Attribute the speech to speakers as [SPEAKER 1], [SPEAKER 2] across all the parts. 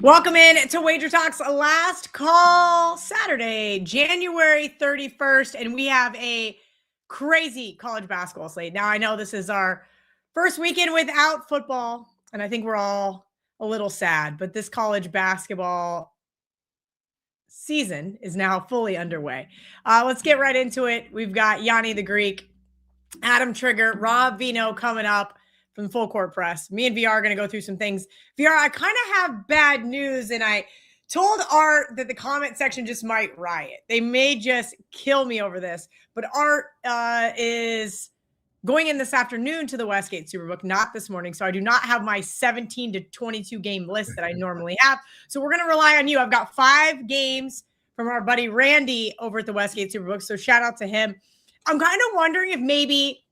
[SPEAKER 1] Welcome in to WagerTalk's last call Saturday, January 31st, and we have a crazy college basketball slate. Now, I know this is our first weekend without football, and I think we're all a little sad, but this college basketball season is now fully underway. Let's get right into it. We've got Gianni the Greek, Adam Trigger, Rob Veno coming up from the Full Court Press. Me and VR are going to go through some things. VR, I kind of have bad news, and I told Art that the comment section just might riot. They may just kill me over this, but Art is going in this afternoon to the Westgate Superbook, not this morning, so I do not have my 17 to 22 game list that I normally have. So we're going to rely on you. I've got 5 games from our buddy Randy over at the Westgate Superbook, so shout out to him. I'm kind of wondering if maybe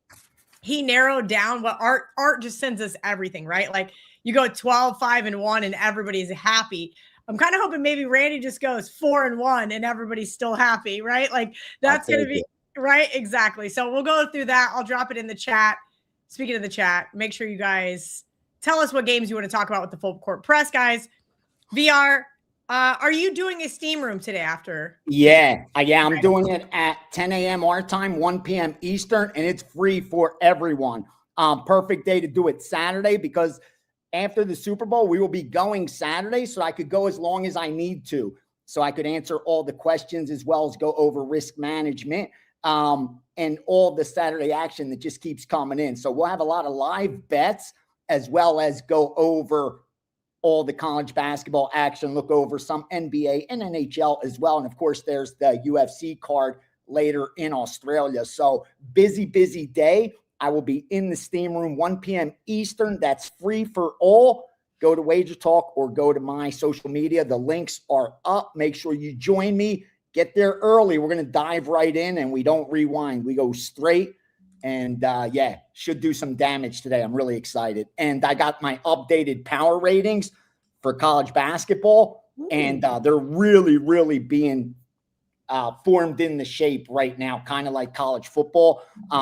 [SPEAKER 1] he narrowed down what Art just sends us everything, right? Like you go 12, 5, and 1 and everybody's happy. I'm kind of hoping maybe Randy just goes 4 and 1 and everybody's still happy, right? Like that's going to be right. Exactly. So we'll go through that. I'll drop it in the chat. Speaking of the chat, make sure you guys tell us what games you want to talk about with the Full Court Press, guys. VR, are you doing a steam room today after?
[SPEAKER 2] Yeah, I'm doing it at 10 a.m. our time, 1 p.m. Eastern, and it's free for everyone. Perfect day to do it Saturday because after the Super Bowl, we will be going Saturday, so I could go as long as I need to. So I could answer all the questions as well as go over risk management and all the Saturday action that just keeps coming in. So we'll have a lot of live bets as well as go over all the college basketball action, look over some NBA and NHL as well. And of course, there's the UFC card later in Australia. So busy day. I will be in the steam room, 1 p.m. Eastern. That's free for all. Go to WagerTalk or go to my social media. The links are up. Make sure you join me. Get there early. We're going to dive right in and we don't rewind. We go straight. And should do some damage today. I'm really excited. And I got my updated power ratings for college basketball. And they're really being formed in the shape right now, kind of like college football,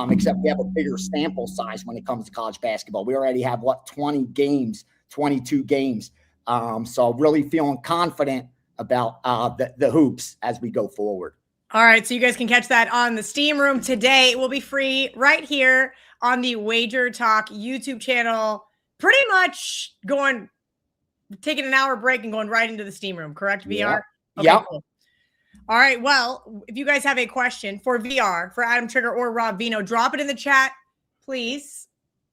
[SPEAKER 2] except we have a bigger sample size when it comes to college basketball. We already have, 20 games, 22 games. So really feeling confident about the hoops as we go forward.
[SPEAKER 1] All right, so you guys can catch that on the Steam Room today. It will be free right here on the WagerTalk YouTube channel. Pretty much taking an hour break and going right into the Steam Room, correct, VR?
[SPEAKER 2] Yeah.
[SPEAKER 1] Okay, cool. All right, well, if you guys have a question for VR, for Adam Trigger or Rob Veno, drop it in the chat, please.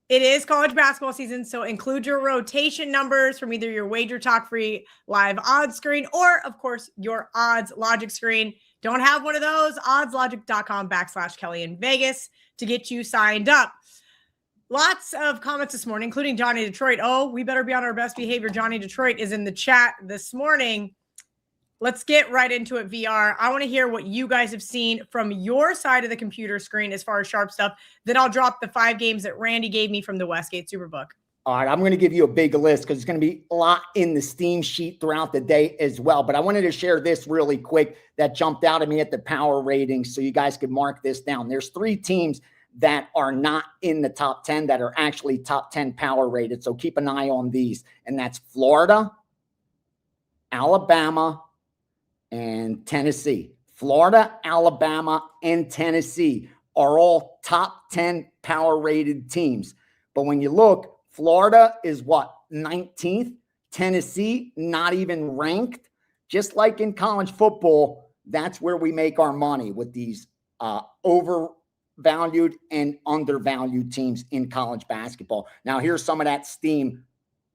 [SPEAKER 1] It is college basketball season, so include your rotation numbers from either your WagerTalk free live odds screen or, of course, your odds logic screen. Don't have one of those? Oddslogic.com/Kelly in Vegas to get you signed up. Lots of comments this morning, including Johnny Detroit. Oh, we better be on our best behavior. Johnny Detroit is in the chat this morning. Let's get right into it, VR. I want to hear what you guys have seen from your side of the computer screen as far as sharp stuff. Then I'll drop the 5 games that Randy gave me from the Westgate Superbook.
[SPEAKER 2] All right, I'm going to give you a big list because it's going to be a lot in the Steam sheet throughout the day as well. But I wanted to share this really quick that jumped out at me at the power ratings so you guys could mark this down. There's 3 teams that are not in the top 10 that are actually top 10 power rated. So keep an eye on these. And that's Florida, Alabama, and Tennessee. Florida, Alabama, and Tennessee are all top 10 power rated teams. But when you look, Florida is 19th. Tennessee, not even ranked. Just like in college football, that's where we make our money with these overvalued and undervalued teams in college basketball. Now, here's some of that steam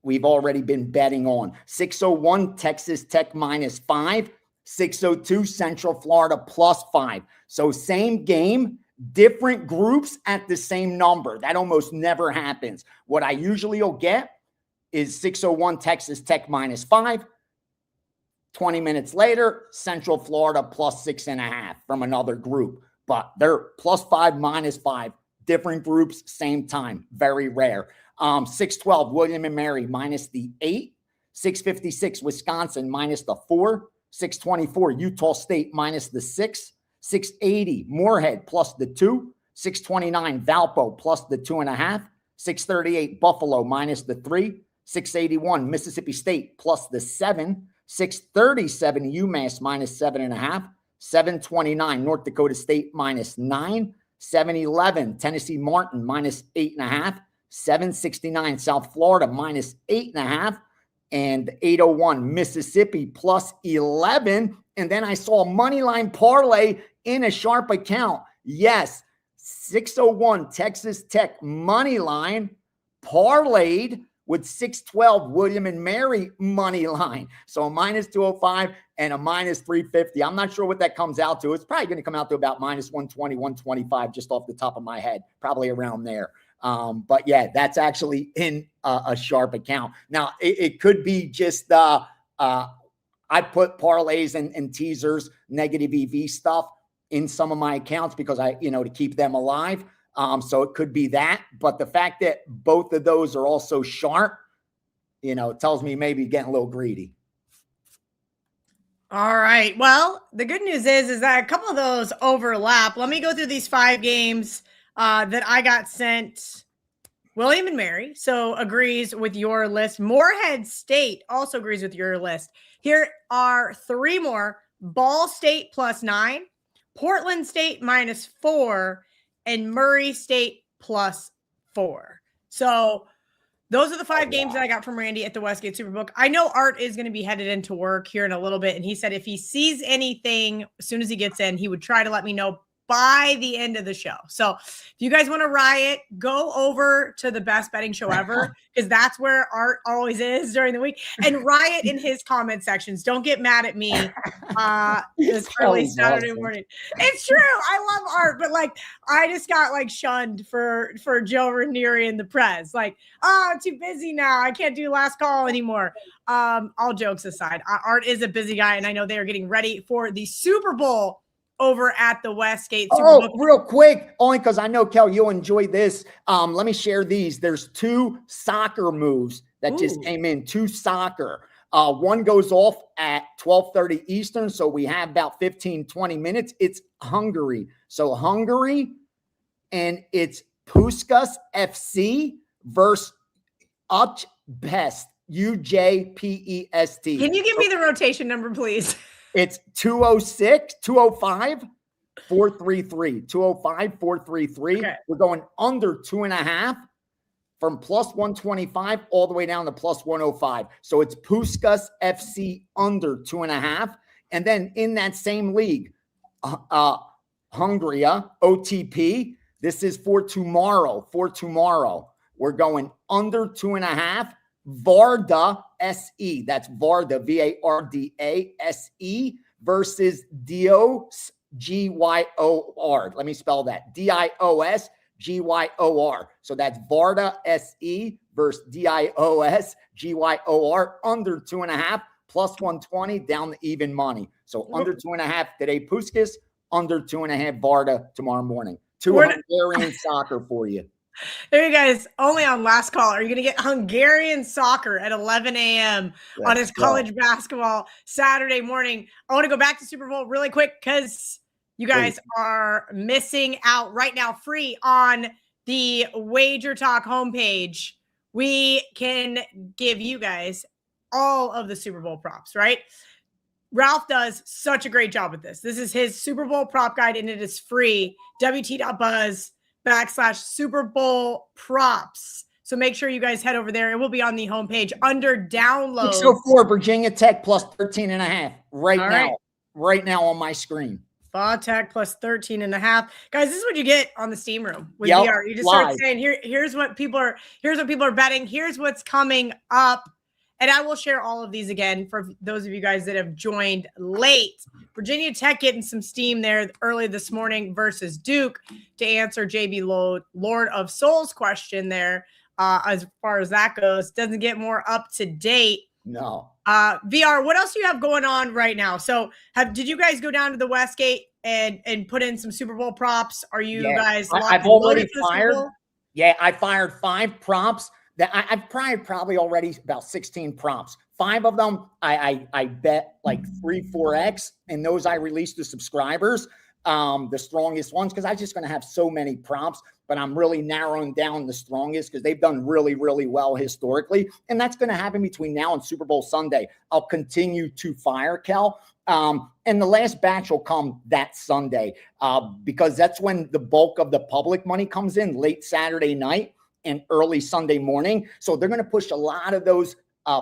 [SPEAKER 2] we've already been betting on. 601 Texas Tech -5. 602 Central Florida +5. So same game, different groups at the same number. That almost never happens. What I usually will get is 601 Texas Tech -5. 20 minutes later, Central Florida +6.5 from another group. But they're +5, -5, different groups, same time. Very rare. 612 William and Mary -8. 656 Wisconsin -4. 624 Utah State -6. 680 Moorhead +2. 629 Valpo +2.5. 638 Buffalo -3. 681 Mississippi State plus the 7, 637 UMass minus 7.5, 729 North Dakota State minus 9, 711 Tennessee Martin minus 8.5, 769 South Florida minus 8.5, and 801 Mississippi plus 11. And then I saw a money line parlay in a sharp account. Yes, 601 Texas Tech money line parlayed with 612 William and Mary money line. So a minus 205 and a minus 350. I'm not sure what that comes out to. It's probably going to come out to about minus 120, 125, just off the top of my head, probably around there. But yeah, that's actually in a sharp account. Now it could be just, I put parlays and teasers, negative EV stuff in some of my accounts because to keep them alive. So it could be that, but the fact that both of those are also sharp, it tells me maybe getting a little greedy.
[SPEAKER 1] All right. Well, the good news is that a couple of those overlap. Let me go through these 5 games that I got sent. William and Mary, so agrees with your list. Morehead State also agrees with your list. Here are 3 more. Ball State plus 9, Portland State minus 4, and Murray State plus 4. So those are the 5 games that I got from Randy at the Westgate Superbook. I know Art is going to be headed into work here in a little bit, and he said if he sees anything as soon as he gets in, he would try to let me know by the end of the show. So if you guys want to riot, go over to the best betting show ever, because that's where Art always is during the week, and riot in his comment sections. Don't get mad at me this early Saturday morning. It's true. I love Art, but I just got shunned for Joe Ranieri and the press. I'm too busy now. I can't do last call anymore. All jokes aside, Art is a busy guy, and I know they are getting ready for the Super Bowl over at the Westgate Superbook.
[SPEAKER 2] Real quick, only because I know, Kel, you'll enjoy this. Let me share these. There's 2 soccer moves that just came in, 2 soccer. One goes off at 12:30 Eastern, so we have about 15, 20 minutes. It's Hungary. So Hungary, and it's Puskas FC versus Ujpest, UJPEST.
[SPEAKER 1] Can you give me the rotation number, please?
[SPEAKER 2] It's 205, 433. 205, 433. Okay. We're going under 2.5 from plus 125 all the way down to plus 105. So it's Puskas FC under 2.5. And then in that same league, Hungary, OTP. This is for tomorrow. We're going under 2.5. Varda SE, that's Varda, Varda SE versus Dios Gyor. Let me spell that. Dios Gyor. So that's Varda SE versus Dios Gyor under 2.5 plus 120 down to even money. So under 2.5 today, Puskas, under 2.5 Varda tomorrow morning. 2 Hungarian soccer for you.
[SPEAKER 1] There you guys, only on last call are you going to get Hungarian soccer at 11 a.m. on his college basketball Saturday morning. I want to go back to Super Bowl really quick because you guys are missing out right now, free on the WagerTalk homepage. We can give you guys all of the Super Bowl props, right? Ralph does such a great job with this. This is his Super Bowl prop guide, and it is free. WT.buzz/Super Bowl props. So make sure you guys head over there. It will be on the homepage under downloads.
[SPEAKER 2] 604 Virginia Tech plus 13.5 right now on my screen.
[SPEAKER 1] Tech plus 13.5. Guys, this is what you get on the Steam Room with VR. You just start saying, here's what people are betting. Here's what's coming up. And I will share all of these again for those of you guys that have joined late. Virginia Tech getting some steam there early this morning versus Duke to answer JB Lord of Souls question there. As far as that goes, doesn't get more up to date.
[SPEAKER 2] No.
[SPEAKER 1] VR, what else do you have going on right now? So did you guys go down to the Westgate and put in some Super Bowl props? Are you guys
[SPEAKER 2] I've already fired. Yeah, I fired 5 props. That I've probably already about 16 prompts. 5 of them I bet like 3-4x, and those I released to subscribers. the strongest ones because I'm just going to have so many props, but I'm really narrowing down the strongest because they've done really, really well historically. And that's going to happen between now and Super Bowl Sunday. I'll continue to fire, Kel. And the last batch will come that Sunday because that's when the bulk of the public money comes in late Saturday night and early Sunday morning. So they're going to push a lot of those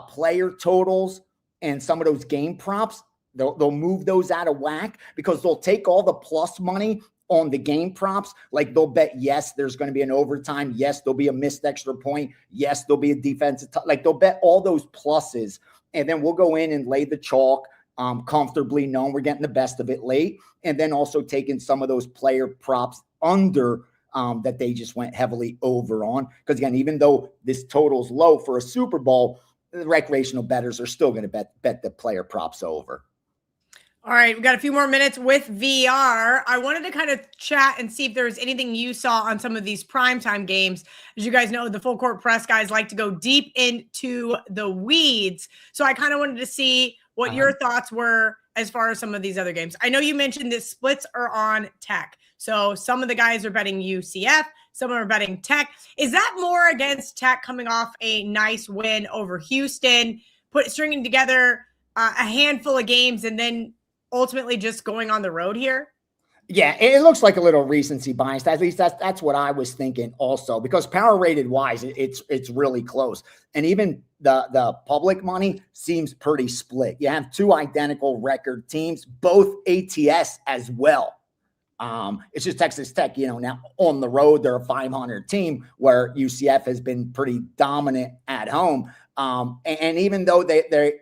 [SPEAKER 2] player totals and some of those game props. They'll move those out of whack because they'll take all the plus money on the game props. Like they'll bet, yes, there's going to be an overtime. Yes, there'll be a missed extra point. Yes, there'll be a defensive. Like they'll bet all those pluses. And then we'll go in and lay the chalk comfortably knowing we're getting the best of it late. And then also taking some of those player props under that they just went heavily over on. Because again, even though this total's low for a Super Bowl, the recreational bettors are still going to bet the player props over.
[SPEAKER 1] All right, we've got a few more minutes with VR. I wanted to kind of chat and see if there was anything you saw on some of these primetime games. As you guys know, the full court press guys like to go deep into the weeds. So I kind of wanted to see what your thoughts were as far as some of these other games. I know you mentioned that splits are on Tech. So some of the guys are betting UCF, some are betting Tech. Is that more against Tech coming off a nice win over Houston, stringing together a handful of games and then ultimately just going on the road here?
[SPEAKER 2] Yeah, it looks like a little recency bias. At least that's what I was thinking also, because power rated wise, it's really close. And even the public money seems pretty split. You have two identical record teams, both ATS as well. It's just Texas Tech, now on the road, they're a 500 team where UCF has been pretty dominant at home. And even though they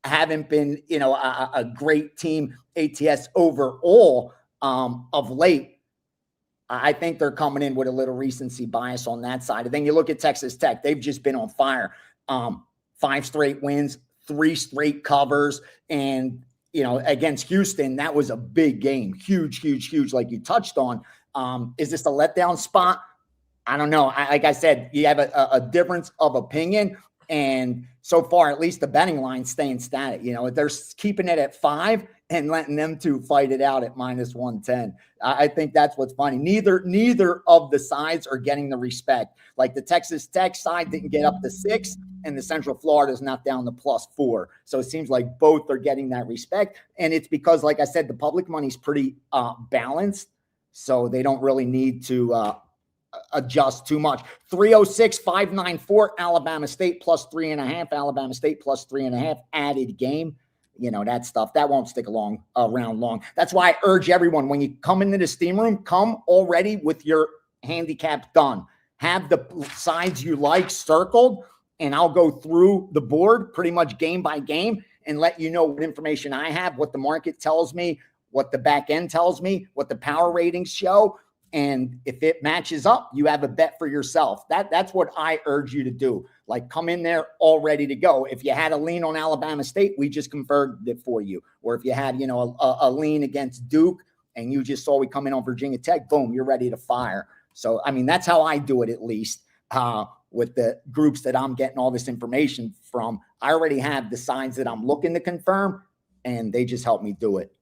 [SPEAKER 2] haven't been, a great team ATS overall of late, I think they're coming in with a little recency bias on that side. And then you look at Texas Tech, they've just been on fire. 5 straight wins, 3 straight covers. And, against Houston, that was a big game. Huge, like you touched on. Is this a letdown spot? I don't know. Like I said, you have a difference of opinion. And so far, at least the betting line's staying static. They're keeping it at 5 and letting them two fight it out at -110. I think that's what's funny. Neither of the sides are getting the respect. Like the Texas Tech side didn't get up to 6, and the Central Florida's not down to +4. So it seems like both are getting that respect. And it's because, like I said, the public money's pretty balanced. So they don't really need to adjust too much. 306, 594, Alabama State +3.5, Alabama State +3.5 added game. That stuff that won't stick around long. That's why I urge everyone, when you come into the steam room, come already with your handicap done. Have the sides you like circled, and I'll go through the board pretty much game by game and let you know what information I have, what the market tells me, what the back end tells me, what the power ratings show. And if it matches up, you have a bet for yourself. That's what I urge you to do. Like, come in there all ready to go. If you had a lean on Alabama State, we just confirmed it for you. Or if you had, a lean against Duke and you just saw we come in on Virginia Tech, boom, you're ready to fire. So, that's how I do it, at least with the groups that I'm getting all this information from. I already have the signs that I'm looking to confirm, and they just help me do it.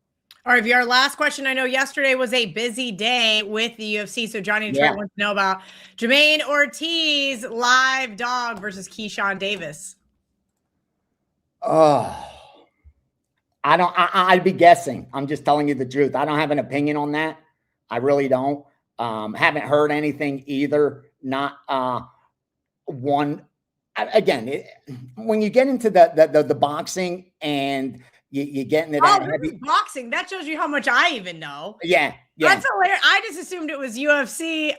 [SPEAKER 1] All right, VR, last question. I know yesterday was a busy day with the UFC, so Johnny and Trey wants to know about Jermaine Ortiz, live dog versus Keyshawn Davis.
[SPEAKER 2] Oh, I'd be guessing. I'm just telling you the truth. I don't have an opinion on that. I really don't. Haven't heard anything either. Not one. Again, when you get into the boxing and you get into that heavy
[SPEAKER 1] boxing, that shows you how much I even know.
[SPEAKER 2] Yeah.
[SPEAKER 1] That's hilarious. I just assumed it was UFC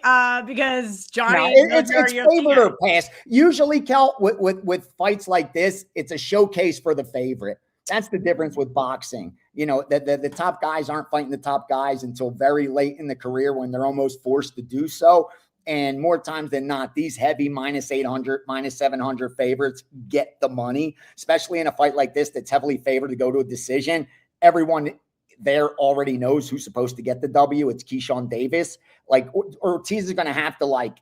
[SPEAKER 1] because Johnny.
[SPEAKER 2] It's favorite or pass. Usually, Kel, with fights like this, it's a showcase for the favorite. That's the difference with boxing. The top guys aren't fighting the top guys until very late in the career when they're almost forced to do so. And more times than not, these heavy -800, -700 favorites get the money, especially in a fight like this that's heavily favored to go to a decision. Everyone there already knows who's supposed to get the W. It's Keyshawn Davis. Like, Ortiz is going to have to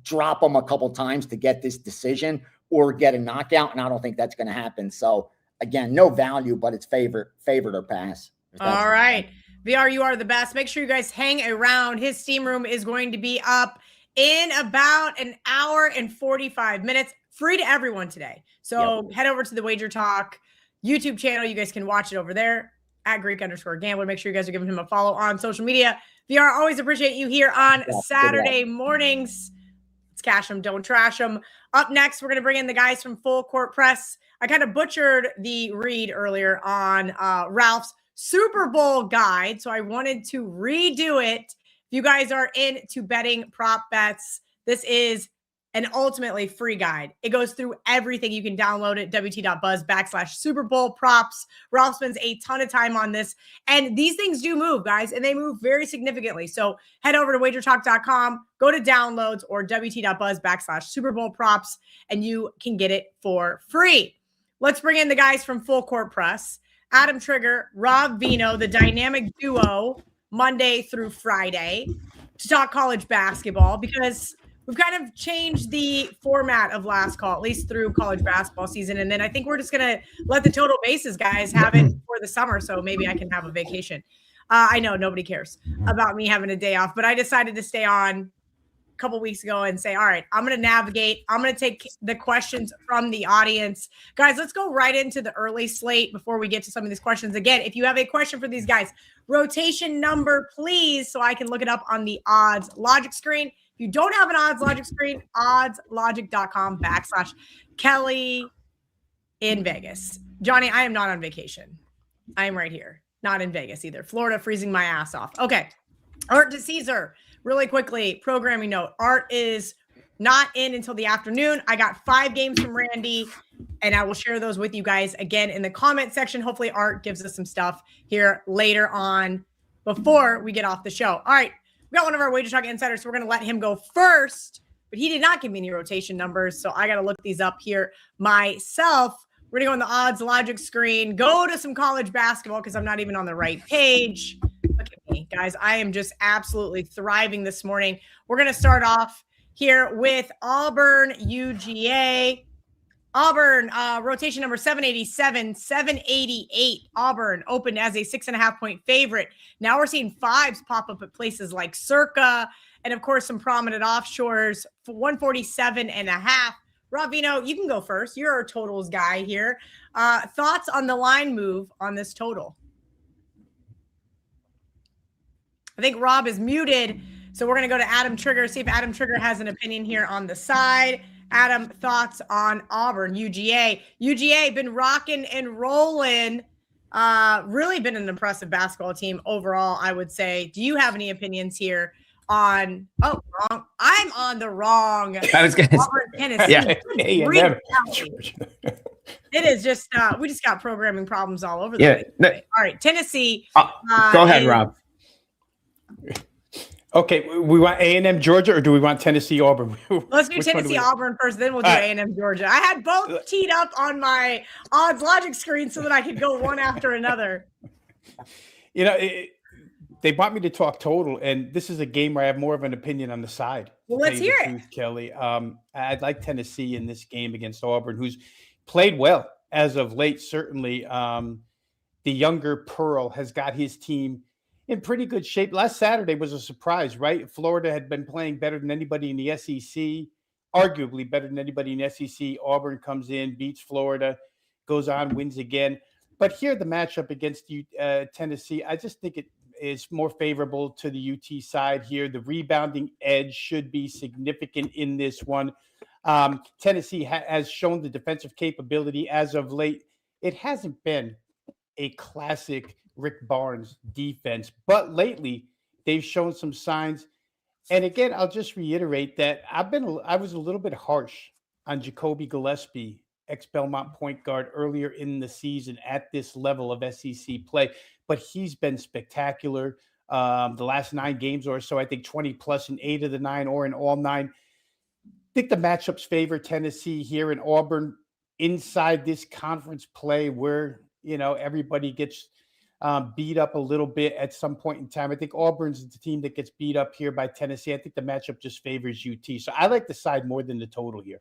[SPEAKER 2] drop him a couple times to get this decision or get a knockout, and I don't think that's going to happen. So again, no value, but it's favorite or pass.
[SPEAKER 1] All right. VR, you are the best. Make sure you guys hang around. His steam room is going to be up in about an hour and 45 minutes. Free to everyone today. So head over to the WagerTalk YouTube channel. You guys can watch it over there at Greek_Gambler. Make sure you guys are giving him a follow on social media. VR, always appreciate you here on Saturday mornings. Let's cash them, don't trash them. Up next, we're going to bring in the guys from Full Court Press. I kind of butchered the read earlier on Ralph's Super Bowl guide, so I wanted to redo it. If you guys are into betting prop bets, this is an ultimately free guide. It goes through everything. You can download it, wt.buzz/Super Bowl props. Ralph spends a ton of time on this, and these things do move, guys, and they move very significantly. So head over to wagertalk.com, go to downloads or wt.buzz/Super Bowl props, and you can get it for free. Let's bring in the guys from Full Court Press. Adam Trigger, Rob Veno, the dynamic duo, Monday through Friday, to talk college basketball, because we've kind of changed the format of last call, at least through college basketball season. And then I think we're just going to let the total bases guys have it for the summer, so maybe I can have a vacation. I know nobody cares about me having a day off, but I decided to stay on couple weeks ago and say, all right, I'm going to navigate. I'm going to take the questions from the audience. Guys, let's go right into the early slate before we get to some of these questions. Again, if you have a question for these guys, rotation number, please, so I can look it up on the odds logic screen. If you don't have an odds logic screen, oddslogic.com/Kelly in Vegas. Johnny, I am not on vacation. I am right here. Not in Vegas either. Florida, freezing my ass off. Okay. Art to Caesar. Really quickly, programming note. Art is not in until the afternoon. I got 5 games from Randy, and I will share those with you guys again in the comment section. Hopefully Art gives us some stuff here later on before we get off the show. All right, we got one of our WagerTalk insiders, so we're going to let him go first, but he did not give me any rotation numbers, so I got to look these up here myself. We're going to go on the odds logic screen, go to some college basketball because I'm not even on the right page. Look at me, guys. I am just absolutely thriving this morning. We're going to start off here with Auburn UGA. Auburn, rotation number 787, 788. Auburn opened as a 6.5-point favorite. Now we're seeing 5s pop up at places like Circa and, of course, some prominent offshores for 147.5. Rob Veno, you can go first. You're our totals guy here. Thoughts on the line move on this total? I think Rob is muted, so we're going to go to Adam Trigger, see if Adam Trigger has an opinion here on the side. Adam, thoughts on Auburn, UGA. UGA been rocking and rolling. Really been an impressive basketball team overall, I would say. Do you have any opinions here on – oh, wrong. I'm on the wrong –
[SPEAKER 3] I was going to
[SPEAKER 1] Auburn, Tennessee.
[SPEAKER 3] Yeah.
[SPEAKER 1] It is just we just got programming problems all over the place.
[SPEAKER 3] No.
[SPEAKER 1] All right, Tennessee.
[SPEAKER 3] Go ahead, Rob.
[SPEAKER 4] Okay, we want A&M Georgia, or do we want Tennessee Auburn?
[SPEAKER 1] Let's do Tennessee Auburn first, then we'll do A&M Georgia. I had both teed up on my odds logic screen so that I could go one after another.
[SPEAKER 4] You know, they want me to talk total, and this is a game where I have more of an opinion on the side.
[SPEAKER 1] Well, let's hear it,
[SPEAKER 4] Kelly. I'd like Tennessee in this game against Auburn, who's played well as of late. Certainly, the younger Pearl has got his team in pretty good shape. Last Saturday was a surprise, right? Florida had been playing better than anybody in the SEC, arguably better than anybody in the SEC. Auburn comes in, beats Florida, goes on, wins again. But here, the matchup against Tennessee, I just think it is more favorable to the UT side here. The rebounding edge should be significant in this one. Tennessee has shown the defensive capability as of late. It hasn't been a classic Rick Barnes defense, but lately they've shown some signs. And again, I'll just reiterate that I was a little bit harsh on Jacoby Gillespie, ex-Belmont point guard, earlier in the season at this level of SEC play, but he's been spectacular. The last 9 games or so, I think 20 plus in 8 of the 9 or in all 9. I think the matchups favor Tennessee here in Auburn inside this conference play where, you know, everybody gets beat up a little bit at some point in time. I think Auburn's the team that gets beat up here by Tennessee. I think the matchup just favors UT. So I like the side more than the total here.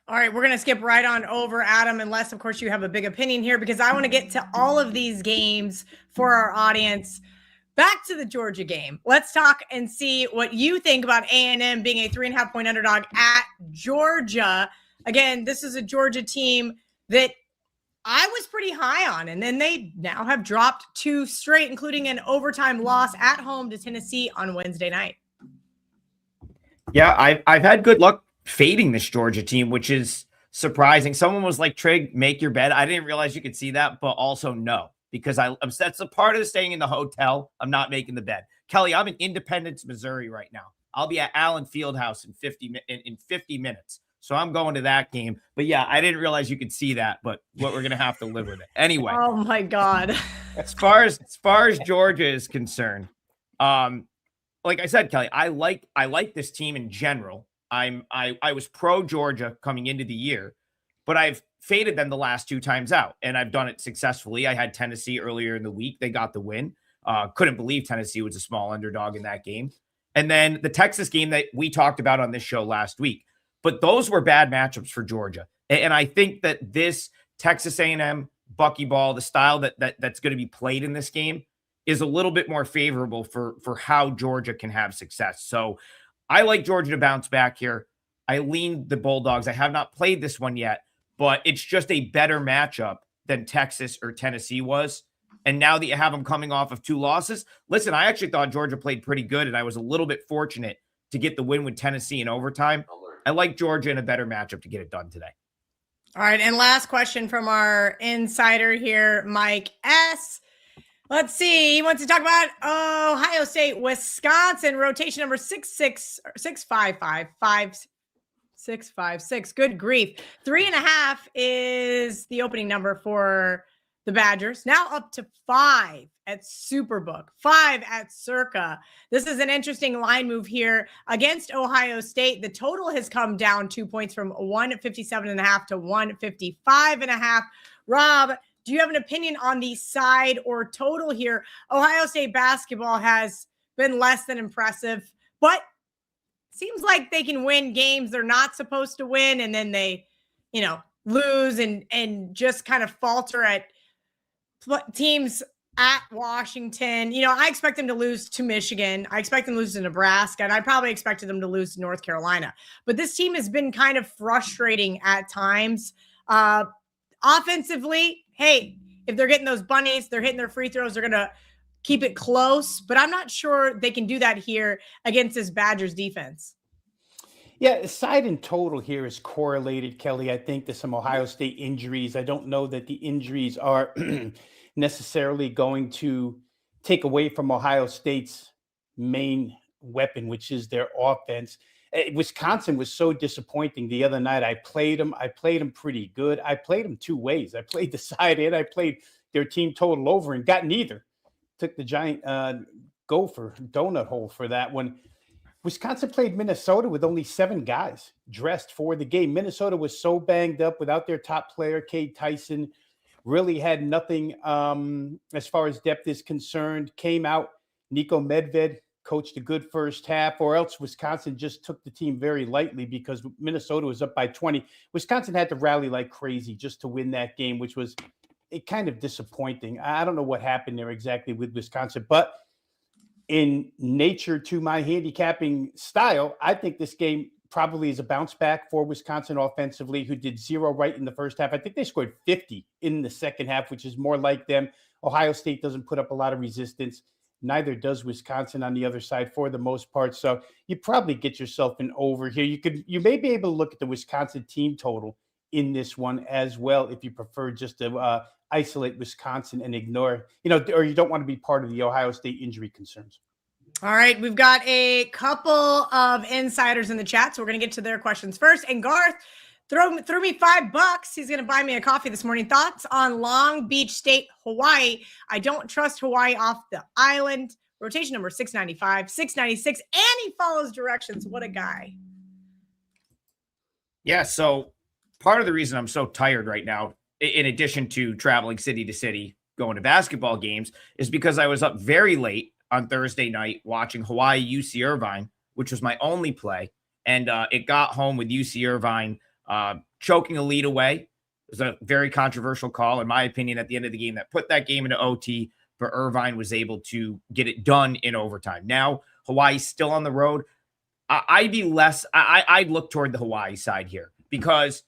[SPEAKER 1] All right, we're going to skip right on over, Adam, unless, of course, you have a big opinion here, because I want to get to all of these games for our audience. back to the Georgia game. Let's talk and see what you think about A&M being a 3.5-point underdog at Georgia. Again, this is a Georgia team that I was pretty high on, and then they now have dropped 2 straight, including an overtime loss at home to Tennessee on Wednesday night.
[SPEAKER 3] Yeah, I've had good luck fading this Georgia team, which is surprising. Someone was like, Trig, make your bed. I didn't realize you could see that, but also no, because that's a part of staying in the hotel. I'm not making the bed. Kelly, I'm in Independence, Missouri right now. I'll be at Allen Fieldhouse in 50 minutes. So I'm going to that game. But yeah, I didn't realize you could see that, but we're going to have to live with it. Anyway.
[SPEAKER 1] Oh my God.
[SPEAKER 3] as far as Georgia is concerned, like I said, Kelly, I like this team in general. I was pro Georgia coming into the year, but I've faded them the last 2 times out, and I've done it successfully. I had Tennessee earlier in the week. They got the win. Couldn't believe Tennessee was a small underdog in that game. And then the Texas game that we talked about on this show last week. But those were bad matchups for Georgia. And I think that this Texas A&M buckyball, the style that's going to be played in this game, is a little bit more favorable for how Georgia can have success. So I like Georgia to bounce back here. I lean the Bulldogs. I have not played this one yet, but it's just a better matchup than Texas or Tennessee was. And now that you have them coming off of 2 losses, listen, I actually thought Georgia played pretty good, and I was a little bit fortunate to get the win with Tennessee in overtime. I like Georgia in a better matchup to get it done today.
[SPEAKER 1] All right. And last question from our insider here, Mike S. Let's see. He wants to talk about Ohio State, Wisconsin, rotation number 656. Good grief. 3.5 is the opening number for the Badgers. Now up to 5 at Superbook, 5 at Circa. This is an interesting line move here against Ohio State. The total has come down 2 points from 157.5 to 155.5. Rob, do you have an opinion on the side or total here? Ohio State basketball has been less than impressive, but seems like they can win games they're not supposed to win, and then they, lose and just kind of falter at teams at Washington. I expect them to lose to Michigan. I expect them to lose to Nebraska, and I probably expected them to lose to North Carolina. But this team has been kind of frustrating at times. Offensively, hey, if they're getting those bunnies, they're hitting their free throws, they're going to keep it close. But I'm not sure they can do that here against this Badgers defense.
[SPEAKER 4] Yeah, side and total here is correlated, Kelly, I think, to some Ohio State injuries. I don't know that the injuries are necessarily going to take away from Ohio State's main weapon, which is their offense. Wisconsin was so disappointing the other night. I played them pretty good. I played them 2 ways. I played the side and I played their team total over and got neither. Took the giant gopher donut hole for that one. Wisconsin played Minnesota with only 7 guys dressed for the game. Minnesota was so banged up without their top player, Cade Tyson. Really had nothing as far as depth is concerned. Came out, Nico Medved coached a good first half, or else Wisconsin just took the team very lightly because Minnesota was up by 20. Wisconsin had to rally like crazy just to win that game, which was kind of disappointing. I don't know what happened there exactly with Wisconsin, but in nature to my handicapping style, I think this game probably is a bounce back for Wisconsin offensively, who did 0 right in the first half. I think they scored 50 in the second half, which is more like them. Ohio State doesn't put up a lot of resistance. Neither does Wisconsin on the other side for the most part. So you probably get yourself an over here. You may be able to look at the Wisconsin team total in this one as well, if you prefer just to isolate Wisconsin and ignore, or you don't want to be part of the Ohio State injury concerns.
[SPEAKER 1] All right, we've got a couple of insiders in the chat, so we're going to get to their questions first. And Garth threw me $5. He's going to buy me a coffee this morning. Thoughts on Long Beach State, Hawaii? I don't trust Hawaii off the island. Rotation number 695, 696, and he follows directions. What a guy.
[SPEAKER 3] Yeah, so part of the reason I'm so tired right now, in addition to traveling city to city, going to basketball games, is because I was up very late on Thursday night watching Hawaii UC Irvine, which was my only play. And it got home with UC Irvine choking a lead away. It was a very controversial call, in my opinion, at the end of the game that put that game into OT, but Irvine was able to get it done in overtime. Now Hawaii's still on the road. I'd look toward the Hawaii side here, because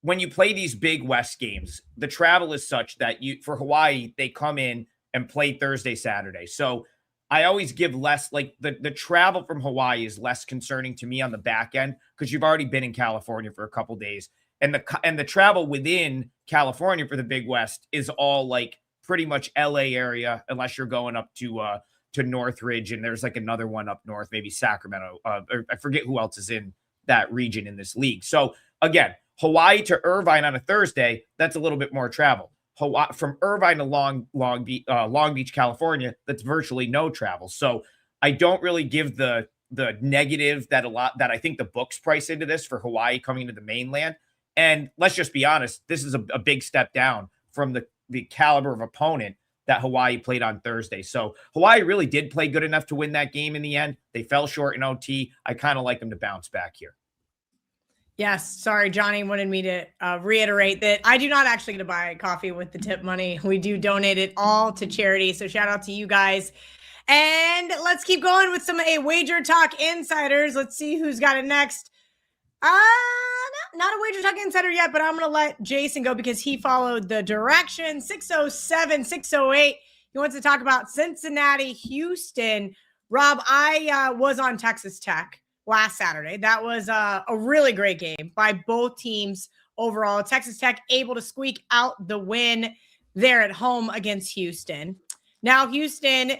[SPEAKER 3] when you play these big West games, the travel is such that for Hawaii, they come in and play Thursday, Saturday. So I always give less, like the travel from Hawaii is less concerning to me on the back end, because you've already been in California for a couple days, and the travel within California for the Big West is all like pretty much LA area, unless you're going up to Northridge, and there's like another one up north, maybe Sacramento. Or I forget who else is in that region in this league. So again, Hawaii to Irvine on a Thursday, that's a little bit more travel. Hawaii from Irvine to Long Beach, California, that's virtually no travel. So I don't really give the negative that I think the books price into this for Hawaii coming to the mainland. And let's just be honest, this is a big step down from the caliber of opponent that Hawaii played on Thursday. So Hawaii really did play good enough to win that game in the end. They fell short in OT. I kind of like them to bounce back here.
[SPEAKER 1] Yes. Sorry, Johnny wanted me to reiterate that I do not actually get to buy coffee with the tip money. We do donate it all to charity. So shout out to you guys. And let's keep going with some WagerTalk insiders. Let's see who's got it next. Not a WagerTalk insider yet, but I'm going to let Jason go because he followed the direction. 607, 608. He wants to talk about Cincinnati, Houston. Rob, I was on Texas Tech last Saturday. That was a really great game by both teams overall. Texas Tech able to squeak out the win there at home against Houston. Now Houston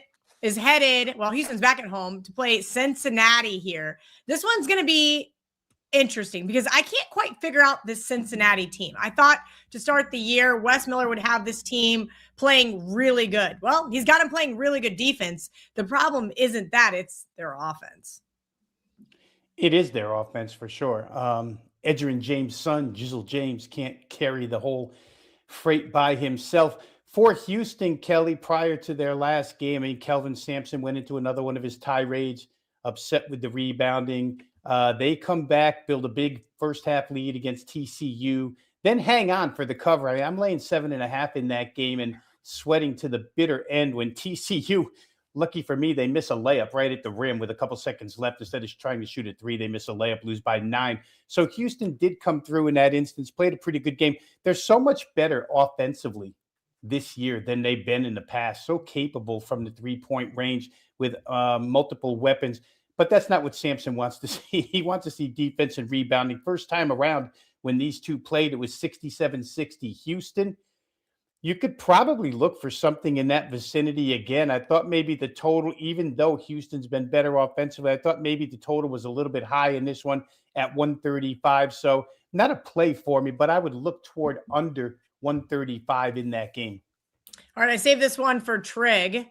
[SPEAKER 1] is Houston's back at home to play Cincinnati here. This one's going to be interesting because I can't quite figure out this Cincinnati team. I thought to start the year, Wes Miller would have this team playing really good. Well, he's got them playing really good defense. The problem isn't that, it's their offense.
[SPEAKER 4] It is their offense for sure. Edgerrin James' son, Jizzle James, can't carry the whole freight by himself. For Houston, Kelly, prior to their last game, Kelvin Sampson went into another one of his tirades, upset with the rebounding. They come back, build a big first half lead against TCU, then hang on for the cover. I'm laying 7.5 in that game and sweating to the bitter end when TCU, lucky for me, they miss a layup right at the rim with a couple seconds left. Instead of trying to shoot a 3, they miss a layup, lose by 9. So Houston did come through in that instance, played a pretty good game. They're so much better offensively this year than they've been in the past. So capable from the 3-point range with multiple weapons. But that's not what Sampson wants to see. He wants to see defense and rebounding. First time around when these two played, it was 67-60 Houston. You could probably look for something in that vicinity again. I thought maybe the total, even though Houston's been better offensively, I thought maybe the total was a little bit high in this one at 135. So not a play for me, but I would look toward under 135 in that game.
[SPEAKER 1] All right, I saved this one for Trig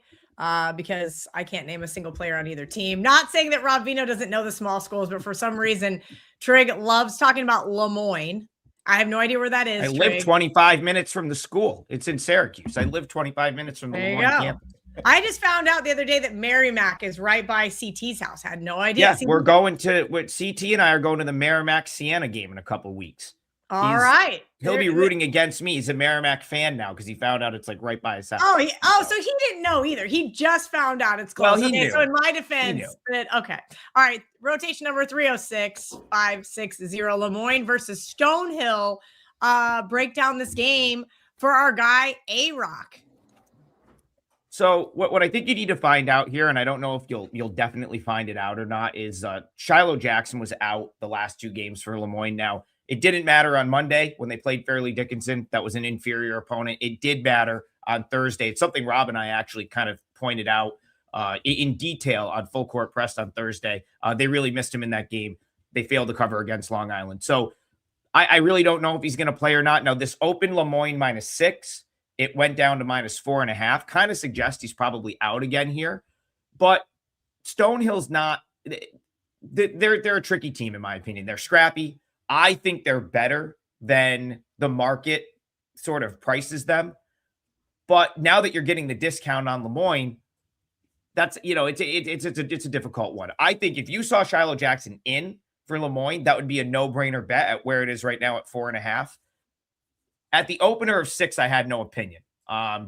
[SPEAKER 1] because I can't name a single player on either team. Not saying that Rob Veno doesn't know the small schools, but for some reason, Trig loves talking about Lemoyne. I have no idea where that is.
[SPEAKER 3] I live 25 minutes from the school. It's in Syracuse. I live 25 minutes from the Lemoyne campus.
[SPEAKER 1] I just found out the other day that Merrimack is right by CT's house. I had no idea.
[SPEAKER 3] Yeah, we're going to, CT and I are going to the Merrimack Siena game in a couple weeks.
[SPEAKER 1] All right.
[SPEAKER 3] He'll be rooting against me. He's a Merrimack fan now because he found out it's like right by his house.
[SPEAKER 1] So he didn't know either. He just found out it's close.
[SPEAKER 3] Well, he knew.
[SPEAKER 1] So in my defense, okay. All right. Rotation number 306-560 Lemoyne versus Stonehill. Break down this game for our guy A-Rock.
[SPEAKER 3] So what I think you need to find out here, and I don't know if you'll definitely find it out or not, is Shiloh Jackson was out the last 2 games for Lemoyne. Now, it didn't matter on Monday when they played Fairleigh Dickinson. That was an inferior opponent. It did matter on Thursday. It's something Rob and I actually kind of pointed out in detail on Full Court Press on Thursday. They really missed him in that game. They failed to cover against Long Island. So I really don't know if he's going to play or not. Now, this opened Lemoyne -6. It went down to -4.5. Kind of suggests he's probably out again here. But Stonehill's not – they're a tricky team, in my opinion. They're scrappy. I think they're better than the market sort of prices them. But now that you're getting the discount on Lemoyne, that's, it's a difficult one. I think if you saw Shiloh Jackson in for Lemoyne, that would be a no-brainer bet at where it is right now at 4.5. At the opener of 6, I had no opinion.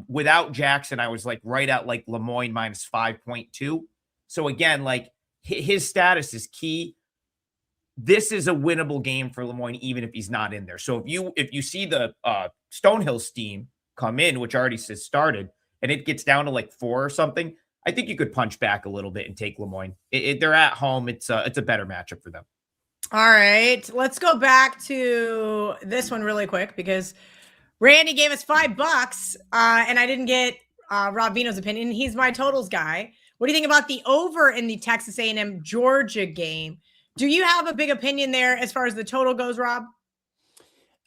[SPEAKER 3] Without Jackson, I was like right at like Lemoyne minus 5.2. So again, like his status is key. This is a winnable game for Lemoyne, even if he's not in there. So if you see the Stonehill steam come in, which already has started, and it gets down to like 4 or something, I think you could punch back a little bit and take Lemoyne. They're at home. It's a better matchup for them.
[SPEAKER 1] All right, let's go back to this one really quick because Randy gave us $5, and I didn't get Rob Veno's opinion. He's my totals guy. What do you think about the over in the Texas A&M Georgia game? Do you have a big opinion there as far as the total goes, Rob?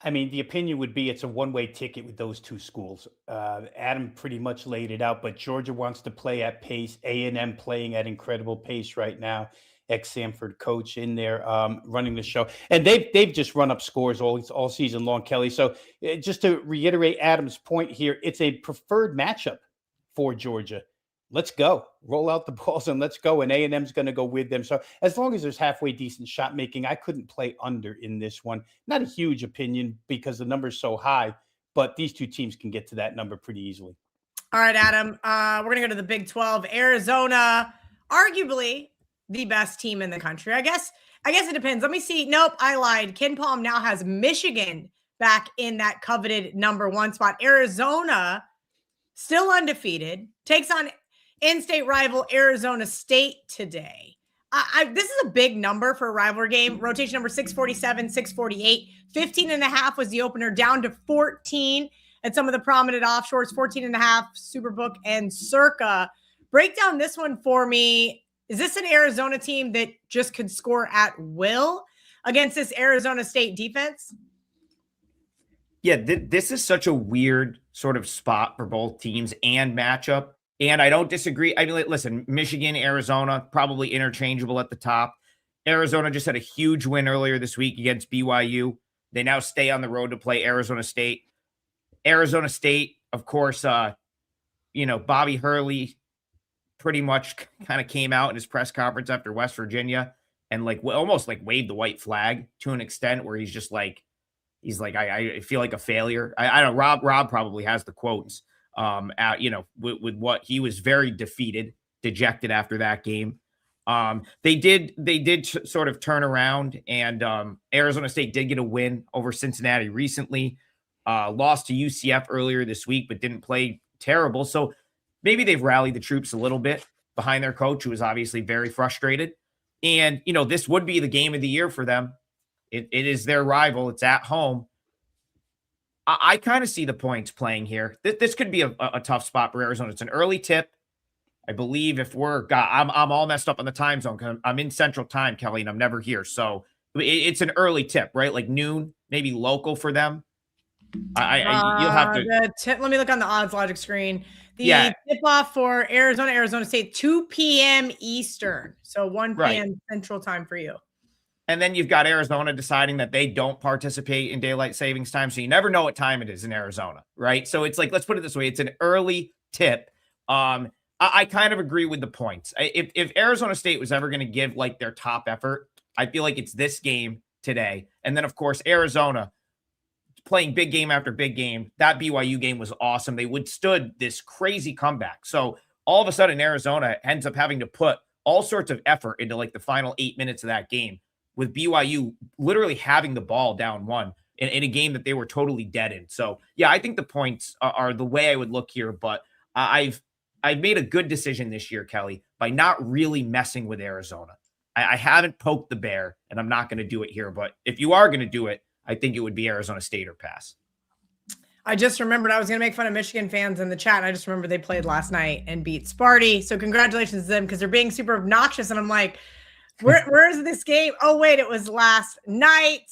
[SPEAKER 4] I mean, the opinion would be it's a one-way ticket with those two schools. Adam pretty much laid it out, but Georgia wants to play at pace. A&M playing at incredible pace right now. Ex-Samford coach in there running the show. And they've just run up scores all season long, Kelly. So just to reiterate Adam's point here, it's a preferred matchup for Georgia. Let's go. Roll out the balls and let's go. And A&M's going to go with them. So as long as there's halfway decent shot making, I couldn't play under in this one. Not a huge opinion because the number's so high, but these two teams can get to that number pretty easily.
[SPEAKER 1] All right, Adam. We're going to go to the Big 12. Arizona, arguably the best team in the country. I guess it depends. Let me see. Nope, I lied. Ken Palm now has Michigan back in that coveted number 1 spot. Arizona, still undefeated, takes on in-state rival Arizona State today. This is a big number for a rivalry game. Rotation number 647, 648. 15.5 was the opener, down to 14 at some of the prominent offshores, 14.5, Superbook and Circa. Break down this one for me. Is this an Arizona team that just could score at will against this Arizona State defense?
[SPEAKER 3] Yeah, this is such a weird sort of spot for both teams and matchup. And I don't disagree. I mean, listen, Michigan, Arizona, probably interchangeable at the top. Arizona just had a huge win earlier this week against BYU. They now stay on the road to play Arizona State. Arizona State, of course, Bobby Hurley pretty much kind of came out in his press conference after West Virginia and almost waved the white flag to an extent where he's like, I feel like a failure. I don't know. Rob probably has the quotes. With what he was very defeated, dejected after that game. They did sort of turn around, and Arizona State did get a win over Cincinnati recently. Lost to UCF earlier this week, but didn't play terrible. So maybe they've rallied the troops a little bit behind their coach, who is obviously very frustrated. And this would be the game of the year for them. It is their rival. It's at home. I kind of see the points playing here. This could be a tough spot for Arizona. It's an early tip. I believe I'm all messed up on the time zone because I'm in Central Time, Kelly, and I'm never here. So it's an early tip, right? Like noon, maybe local for them. You'll have to.
[SPEAKER 1] Let me look on the odds logic screen. The tip-off for Arizona State, 2 p.m. Eastern. So 1 p.m. Central Time for you.
[SPEAKER 3] And then you've got Arizona deciding that they don't participate in daylight savings time. So you never know what time it is in Arizona, right? So it's like, let's put it this way. It's an early tip. I kind of agree with the points. If Arizona State was ever going to give their top effort, I feel like it's this game today. And then, of course, Arizona playing big game after big game. That BYU game was awesome. They withstood this crazy comeback. So all of a sudden, Arizona ends up having to put all sorts of effort into the final 8 minutes of that game, with BYU literally having the ball down 1 in a game that they were totally dead in. So, yeah, I think the points are the way I would look here. But I've made a good decision this year, Kelly, by not really messing with Arizona. I haven't poked the bear, and I'm not going to do it here. But if you are going to do it, I think it would be Arizona State or pass.
[SPEAKER 1] I just remembered I was going to make fun of Michigan fans in the chat. And I just remember they played last night and beat Sparty. So congratulations to them because they're being super obnoxious. And I'm like, where is this game? Oh, wait, it was last night.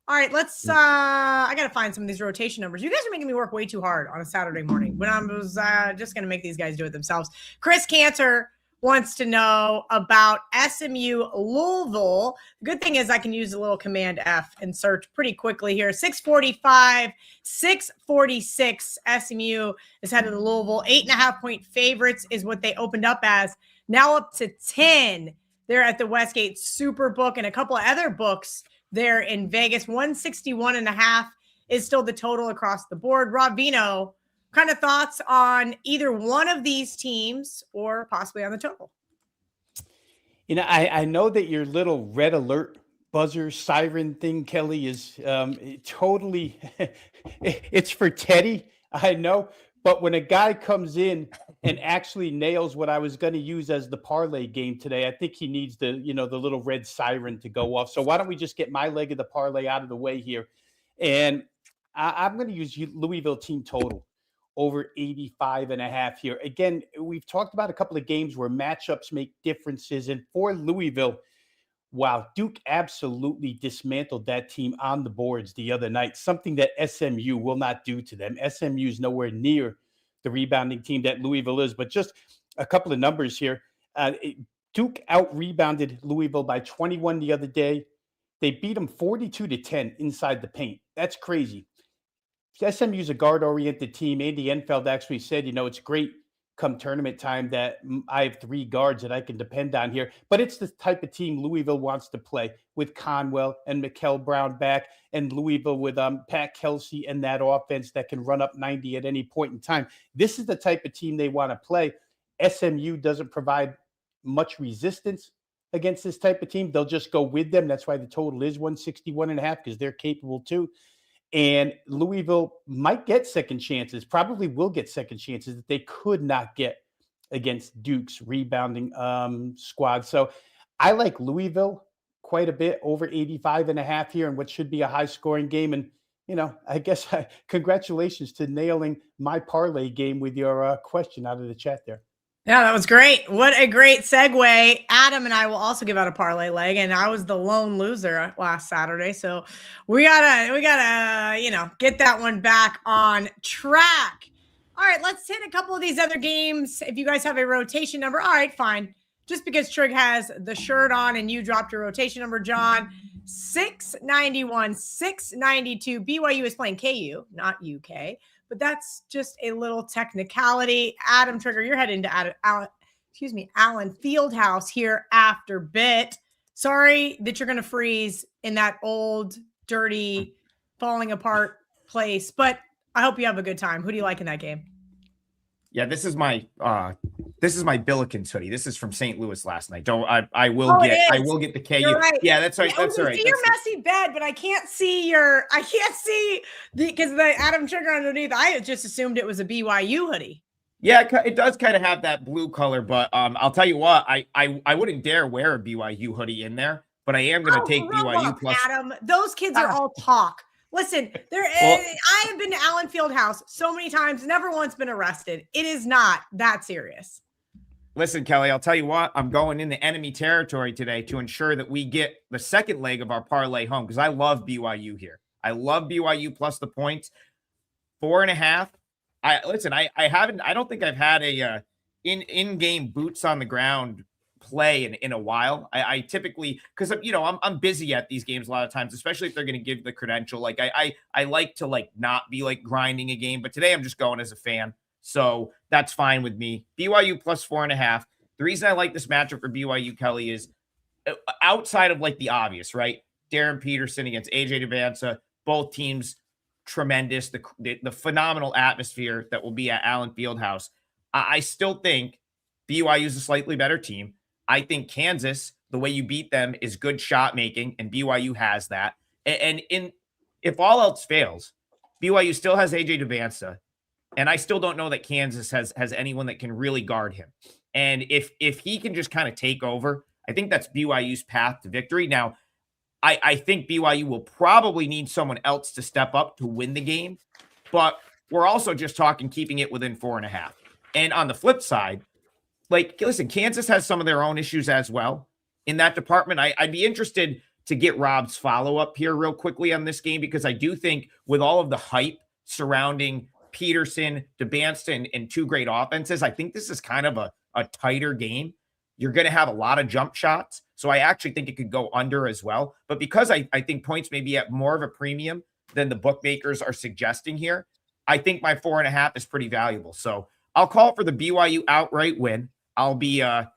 [SPEAKER 1] All right, let's I got to find some of these rotation numbers. You guys are making me work way too hard on a Saturday morning when I was just going to make these guys do it themselves. Chris Cantor wants to know about SMU Louisville. The good thing is I can use a little Command F and search pretty quickly here. 645, 646. SMU is headed to Louisville. 8.5-point favorites is what they opened up as. Now up to 10. They're at the Westgate Superbook and a couple of other books there in Vegas. 161.5 is still the total across the board. Rob Veno kind of thoughts on either one of these teams or possibly on the total?
[SPEAKER 4] I know that your little red alert buzzer siren thing, Kelly, is totally, it's for Teddy, I know. But when a guy comes in and actually nails what I was going to use as the parlay game today, I think he needs the little red siren to go off. So why don't we just get my leg of the parlay out of the way here? And I'm going to use Louisville team total over 85.5 here. Again, we've talked about a couple of games where matchups make differences. And for Louisville, wow, Duke absolutely dismantled that team on the boards the other night, something that SMU will not do to them. SMU is nowhere near the rebounding team that Louisville is. But just a couple of numbers here. Duke out-rebounded Louisville by 21 the other day. They beat them 42-10 inside the paint. That's crazy. SMU is a guard-oriented team. Andy Enfeld actually said, it's great come tournament time that I have 3 guards that I can depend on here. But it's the type of team Louisville wants to play with Conwell and Mikal Brown back, and Louisville with Pat Kelsey and that offense that can run up 90 at any point in time. This is the type of team they want to play. SMU doesn't provide much resistance against this type of team. They'll just go with them. That's why the total is 161.5, because they're capable too. And Louisville might get second chances, probably will get second chances that they could not get against Duke's rebounding squad. So I like Louisville quite a bit, over 85.5 here, in what should be a high scoring game. And, I guess congratulations to nailing my parlay game with your question out of the chat there.
[SPEAKER 1] Yeah, that was great. What a great segue. Adam and I will also give out a parlay leg, and I was the lone loser last Saturday. So we gotta, get that one back on track. All right, let's hit a couple of these other games. If you guys have a rotation number, all right, fine. Just because Trig has the shirt on and you dropped your rotation number, John, 691, 692. BYU is playing KU, not UK. But that's just a little technicality. Adam Trigger, you're heading to Allen Fieldhouse here after bit. Sorry that you're going to freeze in that old, dirty, falling apart place, but I hope you have a good time. Who do you like in that game?
[SPEAKER 3] Yeah, this is my Billikens hoodie. This is from St. Louis last night. I will get the KU.
[SPEAKER 1] You're right.
[SPEAKER 3] Yeah, that's right. That's right.
[SPEAKER 1] See your messy bed, but I can't see because the Adam Trigger underneath. I just assumed it was a BYU hoodie.
[SPEAKER 3] Yeah, it does kind of have that blue color, but I'll tell you what, I wouldn't dare wear a BYU hoodie in there, but I am going to take BYU plus.
[SPEAKER 1] Adam, those kids are all talk. Listen, I have been to Allen Fieldhouse so many times, never once been arrested. It is not that serious.
[SPEAKER 3] Listen, Kelly, I'll tell you what, I'm going into enemy territory today to ensure that we get the second leg of our parlay home, because I love BYU here. I love BYU plus the points. 4.5. I don't think I've had a in-game boots on the ground play in a while. I typically, because I'm busy at these games a lot of times, especially if they're going to give the credential. Like I like to not be grinding a game, but today I'm just going as a fan, so that's fine with me. BYU plus 4.5. The reason I like this matchup for BYU, Kelly, is outside of the obvious, right? Darren Peterson against AJ Devanza, both teams tremendous. The phenomenal atmosphere that will be at Allen Fieldhouse. I still think BYU is a slightly better team. I think Kansas, the way you beat them is good shot making, and BYU has that. And if all else fails, BYU still has AJ Devanza, and I still don't know that Kansas has anyone that can really guard him. And if he can just kind of take over, I think that's BYU's path to victory. Now, I think BYU will probably need someone else to step up to win the game, but we're also just talking keeping it within 4.5. And on the flip side, listen, Kansas has some of their own issues as well in that department. I'd be interested to get Rob's follow-up here real quickly on this game, because I do think with all of the hype surrounding Peterson, DeBansta, and two great offenses, I think this is kind of a tighter game. You're going to have a lot of jump shots, so I actually think it could go under as well. But because I think points may be at more of a premium than the bookmakers are suggesting here, I think my 4.5 is pretty valuable. So I'll call for the BYU outright win. I'll be, I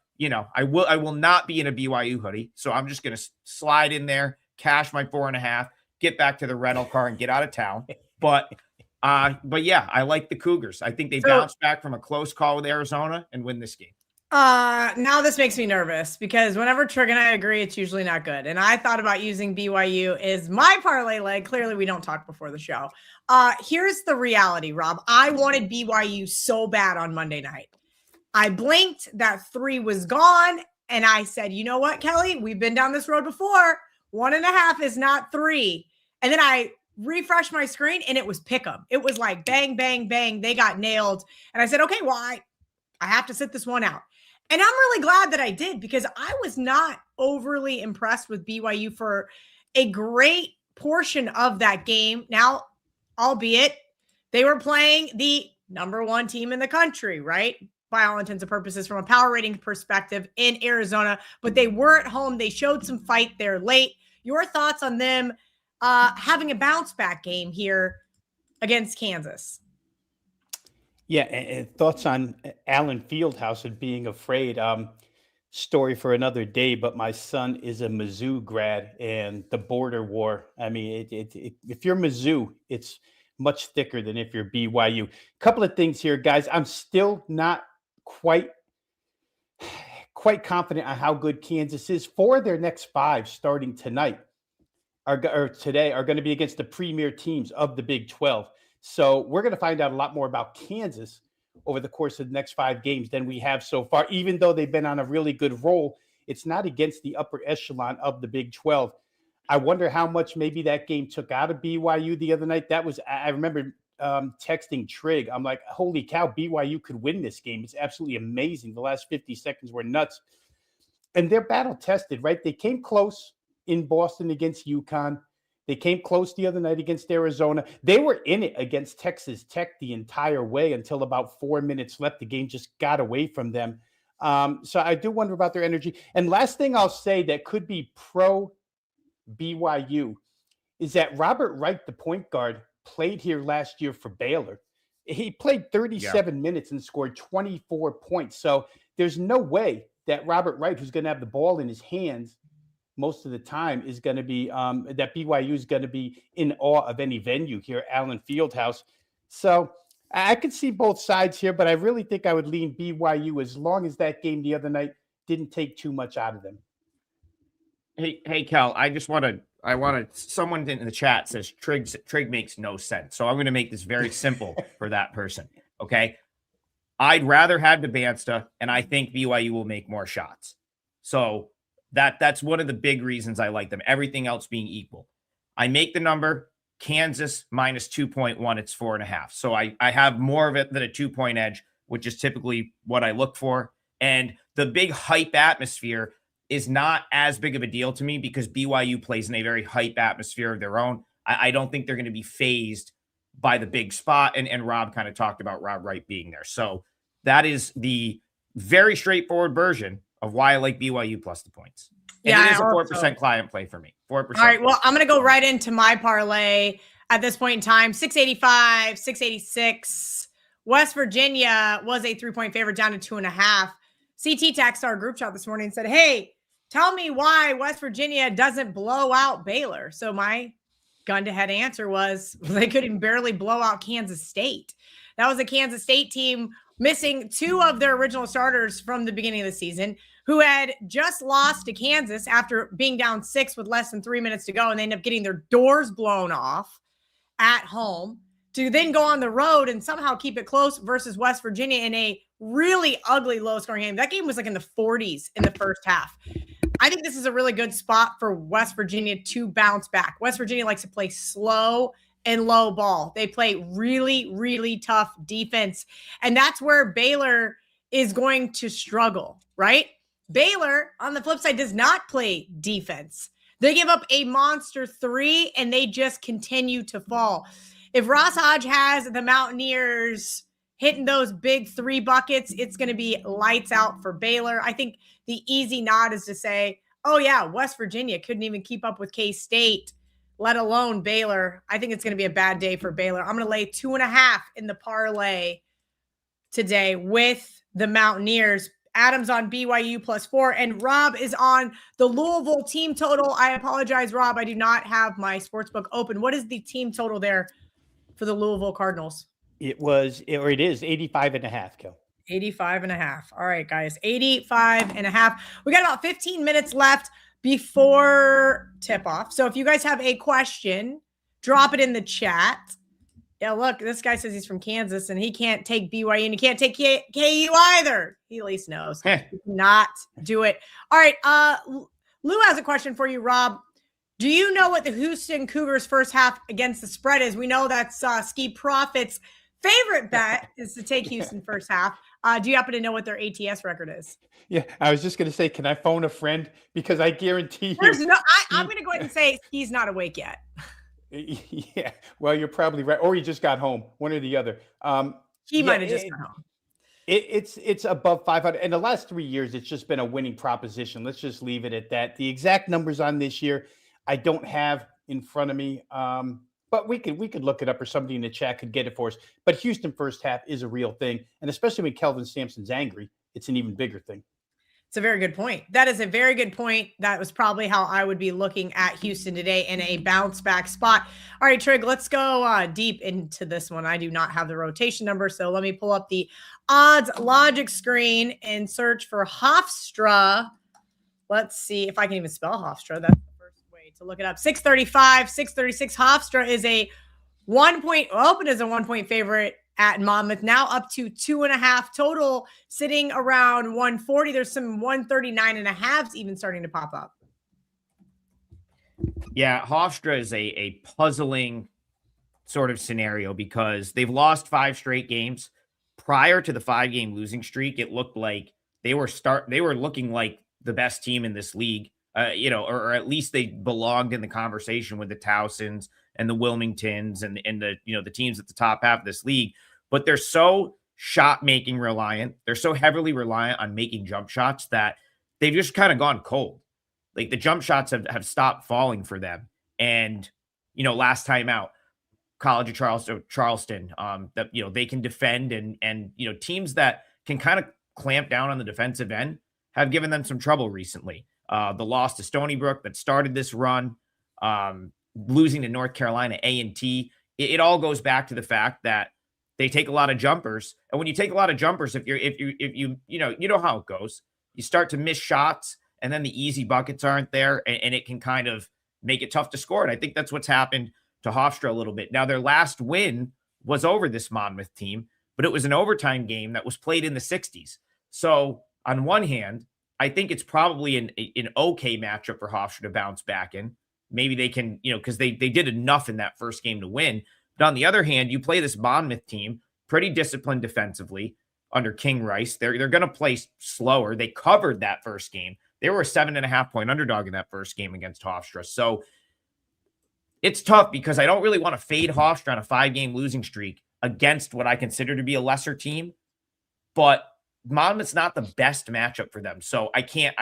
[SPEAKER 3] will not be in a BYU hoodie. So I'm just going to slide in there, cash my 4.5, get back to the rental car and get out of town. But But yeah, I like the Cougars. I think they bounce back from a close call with Arizona and win this game.
[SPEAKER 1] Now this makes me nervous because whenever Trigger and I agree, it's usually not good. And I thought about using BYU as my parlay leg. Clearly, we don't talk before the show. Here's the reality, Rob. I wanted BYU so bad on Monday night. I blinked, that 3 was gone. And I said, you know what, Kelly? We've been down this road before. 1.5 is not 3. And then I refreshed my screen and it was pick'em. It was like bang, bang, bang. They got nailed. And I said, okay, well, I have to sit this one out. And I'm really glad that I did because I was not overly impressed with BYU for a great portion of that game. Now, albeit they were playing the number 1 team in the country, right? By all intents and purposes from a power rating perspective in Arizona, but they were at home. They showed some fight there late. Your thoughts on them having a bounce back game here against Kansas?
[SPEAKER 4] Yeah, and thoughts on Allen Fieldhouse and being afraid. Story for another day, but my son is a Mizzou grad and the border war. I mean, if you're Mizzou, it's much thicker than if you're BYU. Couple of things here, guys. I'm still not quite confident on how good Kansas is. 4 of their next 5 starting tonight or today are going to be against the premier teams of the Big 12. So we're going to find out a lot more about Kansas over the course of the next 5 games than we have so far. Even though they've been on a really good roll, it's not against the upper echelon of the Big 12. I wonder how much maybe that game took out of BYU the other night. I remember texting Trig. I'm like, holy cow, BYU could win this game. It's absolutely amazing. The last 50 seconds were nuts. And they're battle tested, right? They came close in Boston against UConn. They came close the other night against Arizona. They were in it against Texas Tech the entire way until about 4 minutes left. The game just got away from them. So I do wonder about their energy. And last thing I'll say that could be pro BYU is that Robert Wright, the point guard, played here last year for Baylor. He played 37 minutes and scored 24 points. So there's no way that Robert Wright, who's going to have the ball in his hands most of the time, is going to be that BYU is going to be in awe of any venue here, Allen Fieldhouse. So I could see both sides here, but I really think I would lean BYU as long as that game the other night didn't take too much out of them.
[SPEAKER 3] Hey, Cal, someone in the chat says Trig makes no sense. So I'm going to make this very simple for that person. Okay. I'd rather have Debansta, and I think BYU will make more shots. So that's one of the big reasons I like them. Everything else being equal. I make the number Kansas minus 2.1. It's 4.5. So I have more of it than a 2-point edge, which is typically what I look for. And the big hype atmosphere is not as big of a deal to me because BYU plays in a very hype atmosphere of their own. I don't think they're going to be phased by the big spot. And Rob kind of talked about Rob Wright being there. So that is the very straightforward version of why I like BYU plus the points. And it is a 4% client play for me. 4%. All
[SPEAKER 1] right. Well, I'm going to go right into my parlay at this point in time. 685, 686. West Virginia was a 3-point favorite down to 2.5. CT texted our group chat this morning and said, hey, tell me why West Virginia doesn't blow out Baylor. So my gun-to-head answer was they couldn't barely blow out Kansas State. That was a Kansas State team missing 2 of their original starters from the beginning of the season, who had just lost to Kansas after being down 6 with less than 3 minutes to go, and they end up getting their doors blown off at home to then go on the road and somehow keep it close versus West Virginia in a really ugly low-scoring game. That game was like in the 40s in the first half. I think this is a really good spot for West Virginia to bounce back. West Virginia likes to play slow and low ball. They play really, really tough defense. And that's where Baylor is going to struggle, right? Baylor, on the flip side, does not play defense. They give up a monster 3 and they just continue to fall. If Ross Hodge has the Mountaineers hitting those big 3 buckets, it's going to be lights out for Baylor. I think the easy nod is to say, oh yeah, West Virginia couldn't even keep up with K-State, let alone Baylor. I think it's going to be a bad day for Baylor. I'm going to lay 2.5 in the parlay today with the Mountaineers. Adam's on BYU +4, and Rob is on the Louisville team total. I apologize, Rob. I do not have my sportsbook open. What is the team total there for the Louisville Cardinals?
[SPEAKER 4] It is 85.5, Kel.
[SPEAKER 1] 85.5. All right, guys, 85.5. We got about 15 minutes left before tip off. So if you guys have a question, drop it in the chat. Yeah, look, this guy says he's from Kansas and he can't take BYU and he can't take KU either. He at least knows. Not do it. All right. Lou has a question for you, Rob. Do you know what the Houston Cougars first half against the spread is? We know that's Ski Profit's favorite bet is to take Houston first half. Do you happen to know what their ATS record is?
[SPEAKER 4] Yeah, I was just going to say, can I phone a friend? Because I guarantee you.
[SPEAKER 1] I'm going to go ahead and say he's not awake yet.
[SPEAKER 4] Yeah, well, you're probably right. Or he just got home, one or the other.
[SPEAKER 1] He might have just got home.
[SPEAKER 4] It's above 500. In the last 3 years, it's just been a winning proposition. Let's just leave it at that. The exact numbers on this year, I don't have in front of me. But we could look it up, or somebody in the chat could get it for us. But Houston first half is a real thing. And especially when Kelvin Sampson's angry, it's an even bigger thing.
[SPEAKER 1] It's a very good point. That is a very good point. That was probably how I would be looking at Houston today in a bounce back spot. All right, Trig, let's go deep into this one. I do not have the rotation number, so let me pull up the odds logic screen and search for Hofstra. Let's see if I can even spell Hofstra. That's the first way to look it up. 635, 636. Hofstra is a 1 point favorite at Monmouth, now up to 2.5 total, sitting around 140. There's some 139.5s even starting to pop up.
[SPEAKER 3] Yeah, Hofstra is a puzzling sort of scenario because they've lost 5 straight games. Prior to the 5-game losing streak, it looked like they were looking like the best team in this league, or at least they belonged in the conversation with the Towsons and the Wilmingtons and the teams at the top half of this league. But they're so shot-making reliant. They're so heavily reliant on making jump shots that they've just kind of gone cold. Like the jump shots have stopped falling for them. And, last time out, College of Charleston, that, they can defend and teams that can kind of clamp down on the defensive end have given them some trouble recently. The loss to Stony Brook that started this run, losing to North Carolina A&T, it all goes back to the fact that they take a lot of jumpers. And when you take a lot of jumpers, if you know how it goes, you start to miss shots and then the easy buckets aren't there and it can kind of make it tough to score. And I think that's what's happened to Hofstra a little bit. Now, their last win was over this Monmouth team, but it was an overtime game that was played in the 60s. So on one hand, I think it's probably an okay matchup for Hofstra to bounce back in. Maybe they can, because they did enough in that first game to win. But on the other hand, you play this Monmouth team, pretty disciplined defensively under King Rice. They're going to play slower. They covered that first game. They were a 7.5 point underdog in that first game against Hofstra. So it's tough because I don't really want to fade Hofstra on a 5-game losing streak against what I consider to be a lesser team. But Monmouth's not the best matchup for them. So I can't,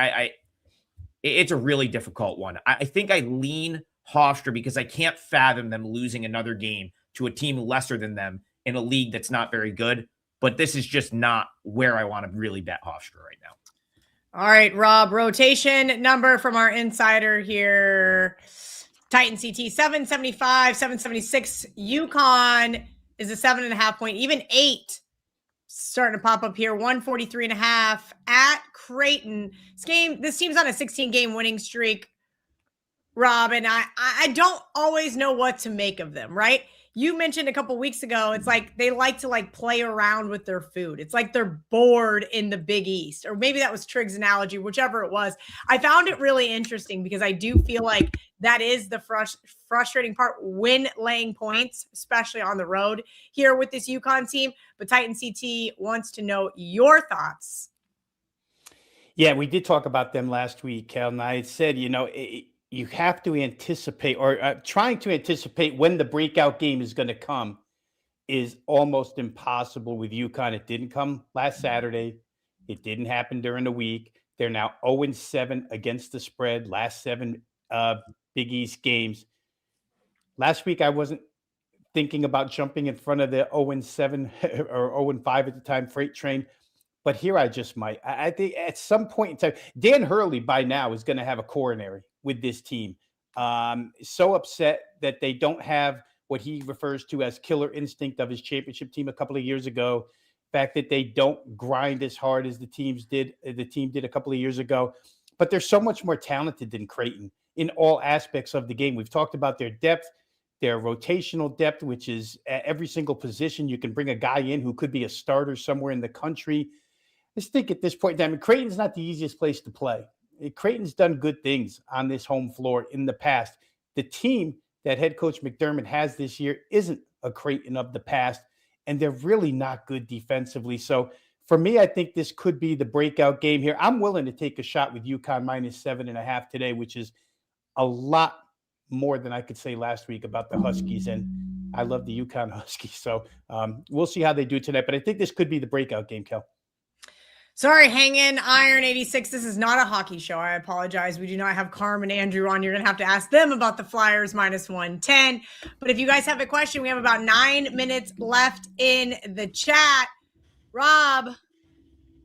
[SPEAKER 3] it's a really difficult one. I think I lean Hofstra because I can't fathom them losing another game to a team lesser than them in a league that's not very good. But this is just not where I want to really bet Hofstra right now.
[SPEAKER 1] All right, Rob, rotation number from our insider here. Titan CT 775, 776. UConn is a 7.5 point, even 8 starting to pop up here. 143.5 at Creighton. This team's on a 16-game winning streak, Rob, and I don't always know what to make of them, right? You mentioned a couple weeks ago, it's like they like to play around with their food. It's like they're bored in the Big East, or maybe that was Trig's analogy, whichever it was. I found it really interesting because I do feel like that is the frustrating part when laying points, especially on the road here with this UConn team. But Titan CT wants to know your thoughts.
[SPEAKER 4] Yeah, we did talk about them last week, Kel, and I said, you have to anticipate or trying to anticipate when the breakout game is going to come is almost impossible with UConn. It didn't come last Saturday. It didn't happen during the week. They're now 0-7 against the spread, last 7 Big East games. Last week, I wasn't thinking about jumping in front of the 0-7 or 0-5 at the time freight train. But here I just might. I think at some point in time, Dan Hurley by now is going to have a coronary with this team. So upset that they don't have what he refers to as killer instinct of his championship team a couple of years ago. Fact that they don't grind as hard as the team did a couple of years ago, but they're so much more talented than Creighton in all aspects of the game. We've talked about their depth, their rotational depth, which is at every single position. You can bring a guy in who could be a starter somewhere in the country. Just think at this point, I mean, Creighton's not the easiest place to play. Creighton's done good things on this home floor in the past. The team that head coach McDermott has this year isn't a Creighton of the past, and they're really not good defensively. So for me, I think this could be the breakout game here. I'm willing to take a shot with UConn -7.5 today, which is a lot more than I could say last week about the Huskies. And I love the UConn Huskies. So we'll see how they do tonight. But I think this could be the breakout game, Kel.
[SPEAKER 1] Sorry, hang in, Iron 86. This is not a hockey show. I apologize. We do not have Carm and Andrew on. You're going to have to ask them about the Flyers -110. But if you guys have a question, we have about 9 minutes left in the chat. Rob,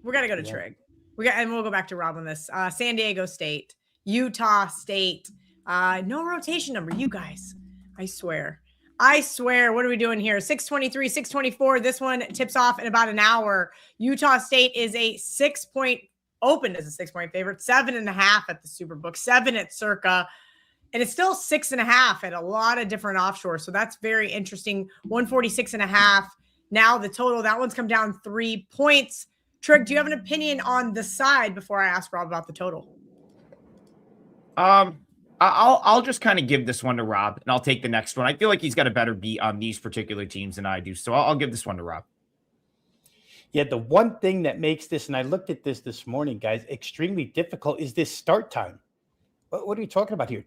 [SPEAKER 1] we're going to go to Trig. And we'll go back to Rob on this. San Diego State, Utah State. No rotation number, you guys. I swear. What are we doing here? 6:23, 6:24. This one tips off in about an hour. Utah State is a 6-point, opened as a 6-point favorite, 7.5 at the Superbook, 7 at Circa, and it's still 6.5 at a lot of different offshore. So that's very interesting. 146.5. Now the total, that one's come down 3 points. Trig, do you have an opinion on the side before I ask Rob about the total?
[SPEAKER 3] I'll just kind of give this one to Rob, and I'll take the next one. I feel like he's got a better beat on these particular teams than I do, so I'll give this one to Rob.
[SPEAKER 4] Yeah, the one thing that makes this, and I looked at this morning, guys, extremely difficult is this start time. What are we talking about here?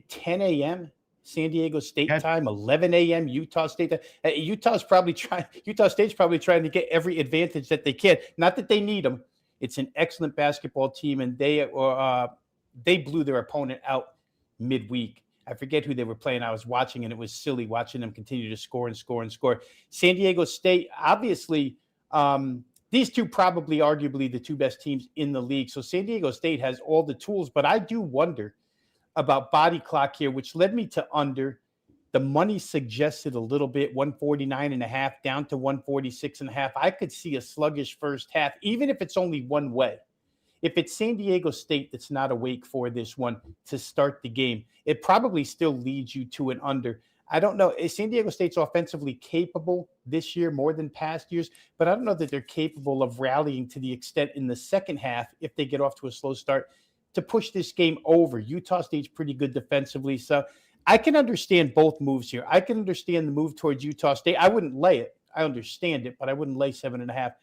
[SPEAKER 4] 10 a.m. San Diego State time, 11 a.m. Utah State. Utah State's probably trying to get every advantage that they can. Not that they need them. It's an excellent basketball team, and they blew their opponent out midweek. I forget who they were playing. I was watching, and it was silly watching them continue to score and score and score. San Diego State, obviously, these two probably arguably the two best teams in the league. So San Diego State has all the tools, but I do wonder about body clock here, which led me to under. The money suggested a little bit, 149.5 down to 146.5. I could see a sluggish first half, even if it's only one way. If it's San Diego State that's not awake for this one to start the game, it probably still leads you to an under. I don't know. Is San Diego State's offensively capable this year more than past years? But I don't know that they're capable of rallying to the extent in the second half, if they get off to a slow start, to push this game over. Utah State's pretty good defensively. So I can understand both moves here. I can understand the move towards Utah State. I wouldn't lay it. I understand it, but I wouldn't lay 7.5.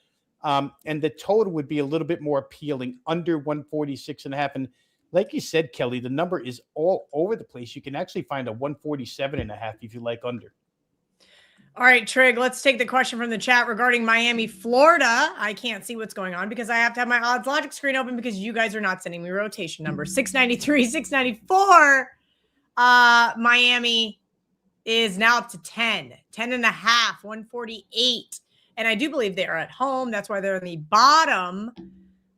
[SPEAKER 4] And the total would be a little bit more appealing, under 146.5. And like you said, Kelly, the number is all over the place. You can actually find a 147.5 if you like under.
[SPEAKER 1] All right, Trig, let's take the question from the chat regarding Miami, Florida. I can't see what's going on because I have to have my odds logic screen open because you guys are not sending me rotation numbers. 693, 694. Miami is now up to 10.5, 148. And I do believe they are at home. That's why they're in the bottom.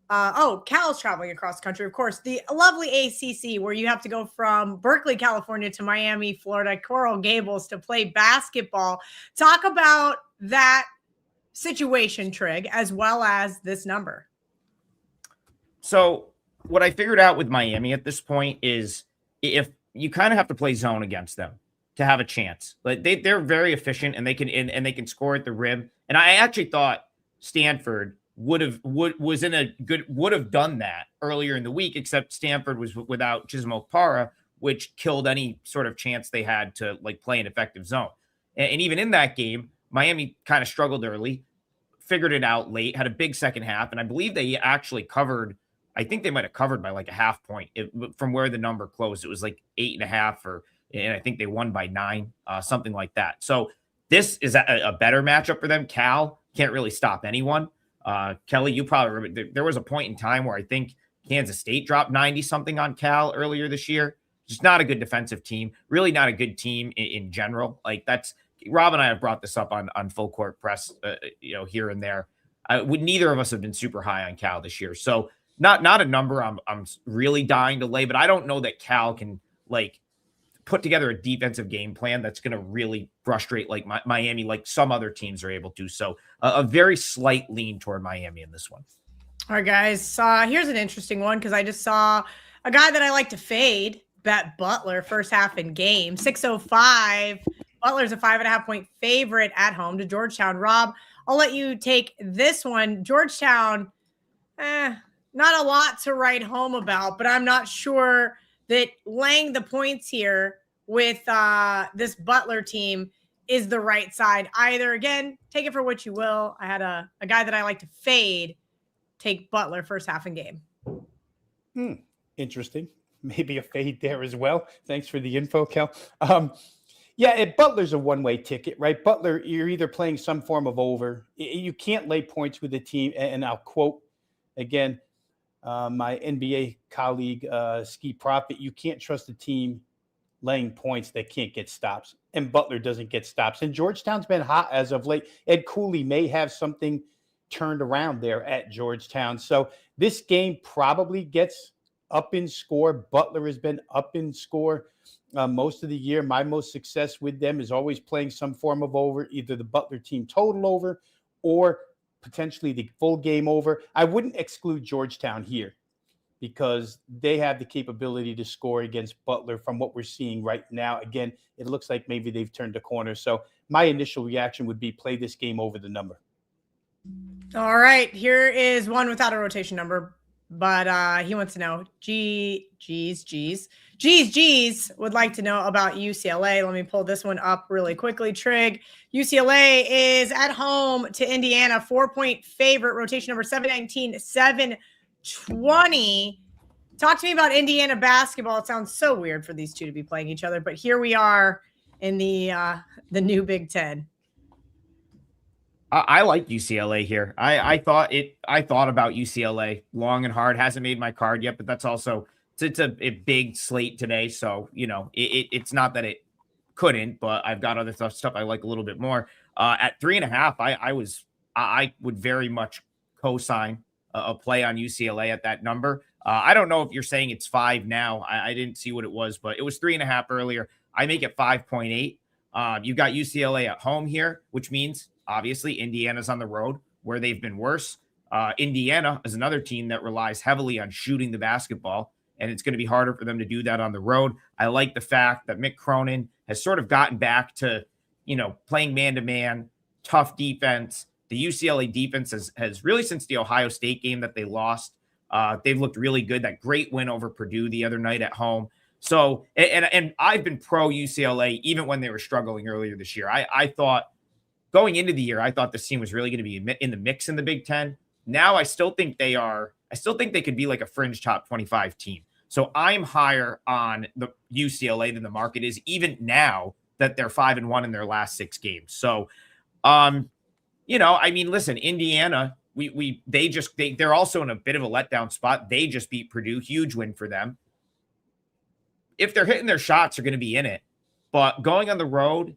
[SPEAKER 1] Cal's traveling across the country. Of course, the lovely ACC, where you have to go from Berkeley, California to Miami, Florida, Coral Gables to play basketball. Talk about that situation, Trig, as well as this number.
[SPEAKER 3] So what I figured out with Miami at this point is if you kind of have to play zone against them to have a chance. Like they're very efficient and they can score at the rim. And I actually thought Stanford would have done that earlier in the week, except Stanford was without Chisholm Okpara, which killed any sort of chance they had to like play an effective zone. And even in that game, Miami kind of struggled early, figured it out late, had a big second half, and I believe they actually covered. I think they might have covered by like a half point from where the number closed. It was like 8.5, and I think they won by 9, something like that. So this is a better matchup for them. Cal can't really stop anyone. Kelly, you probably remember there was a point in time where I think Kansas State dropped 90 something on Cal earlier this year. Just not a good defensive team. Really not a good team in general. Like that's Rob and I have brought this up on Full Court Press, here and there. Neither of us have been super high on Cal this year. So not a number I'm really dying to lay, but I don't know that Cal can like put together a defensive game plan that's going to really frustrate like Miami, like some other teams are able to. So a very slight lean toward Miami in this one.
[SPEAKER 1] All right, guys. Here's an interesting one because I just saw a guy that I like to fade, bet Butler first half in game. 605. Butler's a 5.5-point favorite at home to Georgetown. Rob, I'll let you take this one. Georgetown, not a lot to write home about, but I'm not sure that laying the points here with this Butler team is the right side either. Again, take it for what you will. I had a guy that I like to fade take Butler first half in game.
[SPEAKER 4] Interesting. Maybe a fade there as well. Thanks for the info, Kel. Butler's a one-way ticket, right? Butler, you're either playing some form of over. You can't lay points with the team. And I'll quote again, my NBA colleague, Ski Prophet, you can't trust a team laying points that can't get stops. And Butler doesn't get stops. And Georgetown's been hot as of late. Ed Cooley may have something turned around there at Georgetown. So this game probably gets up in score. Butler has been up in score most of the year. My most success with them is always playing some form of over, either the Butler team total over or potentially the full game over. I wouldn't exclude Georgetown here because they have the capability to score against Butler from what we're seeing right now. Again, it looks like maybe they've turned a corner. So my initial reaction would be play this game over the number.
[SPEAKER 1] All right, here is one without a rotation number, but he wants to know, G's would like to know about UCLA. Let me pull this one up really quickly. Trig, UCLA is at home to Indiana, 4-point favorite, rotation number 719, 720. Talk to me about Indiana basketball. It sounds so weird for these two to be playing each other, but here we are in the new Big Ten.
[SPEAKER 3] I like UCLA here. I thought about UCLA long and hard. Hasn't made my card yet, but that's also it's a big slate today. So, it's not that it couldn't, but I've got other stuff I like a little bit more. At 3.5, I would very much co-sign a play on UCLA at that number. I don't know if you're saying it's 5 now. I didn't see what it was, but it was 3.5 earlier. I make it 5.8. You've got UCLA at home here, which means obviously Indiana's on the road where they've been worse. Indiana is another team that relies heavily on shooting the basketball, and it's going to be harder for them to do that on the road. I like the fact that Mick Cronin has sort of gotten back to, playing man-to-man, tough defense. The UCLA defense has really, since the Ohio State game that they lost, they've looked really good. That great win over Purdue the other night at home. So, and I've been pro UCLA even when they were struggling earlier this year. I thought going into the year, I thought this team was really going to be in the mix in the Big Ten. Now I still think they are. I still think they could be like a fringe top 25 team. So I'm higher on the UCLA than the market is, even now that they're 5-1 in their last 6 games. So, listen, Indiana, they're also in a bit of a letdown spot. They just beat Purdue, huge win for them. If they're hitting their shots, they're going to be in it. But going on the road,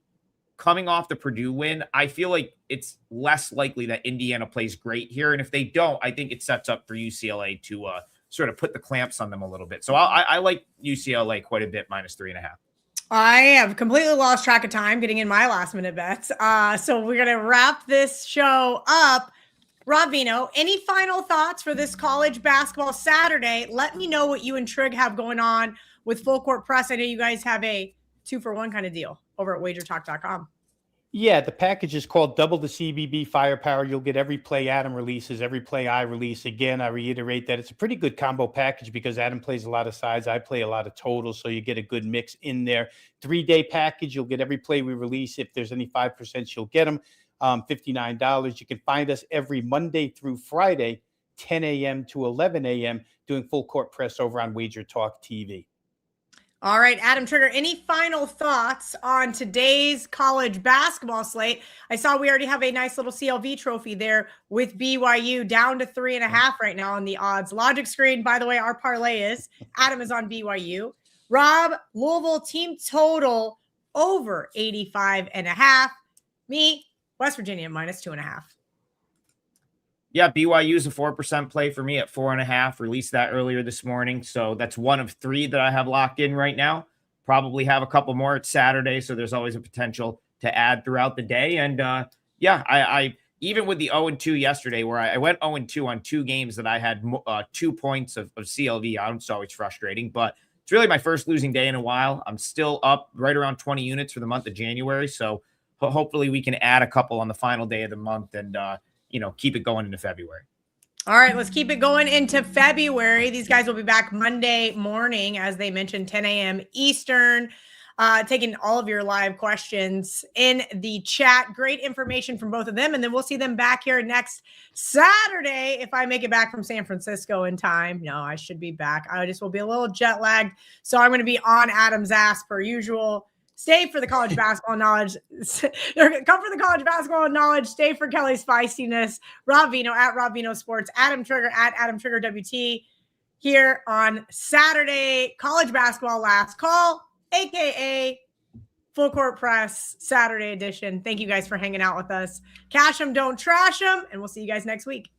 [SPEAKER 3] coming off the Purdue win, I feel like it's less likely that Indiana plays great here. And if they don't, I think it sets up for UCLA to sort of put the clamps on them a little bit. So I like UCLA quite a bit, -3.5.
[SPEAKER 1] I have completely lost track of time getting in my last minute bets. So we're going to wrap this show up. Rob Veno, any final thoughts for this college basketball Saturday? Let me know what you and Trig have going on with Full Court Press. I know you guys have a 2-for-1 kind of deal over at WagerTalk.com.
[SPEAKER 4] Yeah, the package is called Double the CBB Firepower. You'll get every play Adam releases, every play I release. Again, I reiterate that it's a pretty good combo package because Adam plays a lot of sides. I play a lot of totals, so you get a good mix in there. 3-day package, you'll get every play we release. If there's any 5%, you'll get them. $59. You can find us every Monday through Friday, 10 a.m. to 11 a.m., doing Full Court Press over on WagerTalk TV.
[SPEAKER 1] All right, Adam Trigger, any final thoughts on today's college basketball slate? I saw we already have a nice little CLV trophy there with BYU down to 3.5 right now on the odds. Logic screen, by the way, our parlay is Adam is on BYU. Rob, Louisville team total over 85.5. Me, West Virginia -2.5.
[SPEAKER 3] Yeah, BYU is a 4% play for me at 4.5. Released that earlier this morning. So that's one of 3 that I have locked in right now. probably have a couple more at Saturday. So there's always a potential to add throughout the day. And I even with the 0-2 yesterday, where I went 0-2 on 2 games that I had 2 points of CLV on, it's always frustrating, but it's really my first losing day in a while. I'm still up right around 20 units for the month of January. So hopefully we can add a couple on the final day of the month and, keep it going into February.
[SPEAKER 1] All right, let's keep it going into February. These guys will be back Monday morning, as they mentioned, 10 a.m. Eastern. Taking all of your live questions in the chat. Great information from both of them. And then we'll see them back here next Saturday if I make it back from San Francisco in time. No, I should be back. I just will be a little jet lagged. So I'm going to be on Adam's ass per usual. Stay for the college basketball knowledge. Come for the college basketball knowledge. Stay for Kelly's feistiness. Rob Veno at Rob Veno Sports. Adam Trigger at Adam Trigger WT. Here on Saturday, college basketball last call, aka Full Court Press Saturday edition. Thank you guys for hanging out with us. Cash them, don't trash them, and we'll see you guys next week.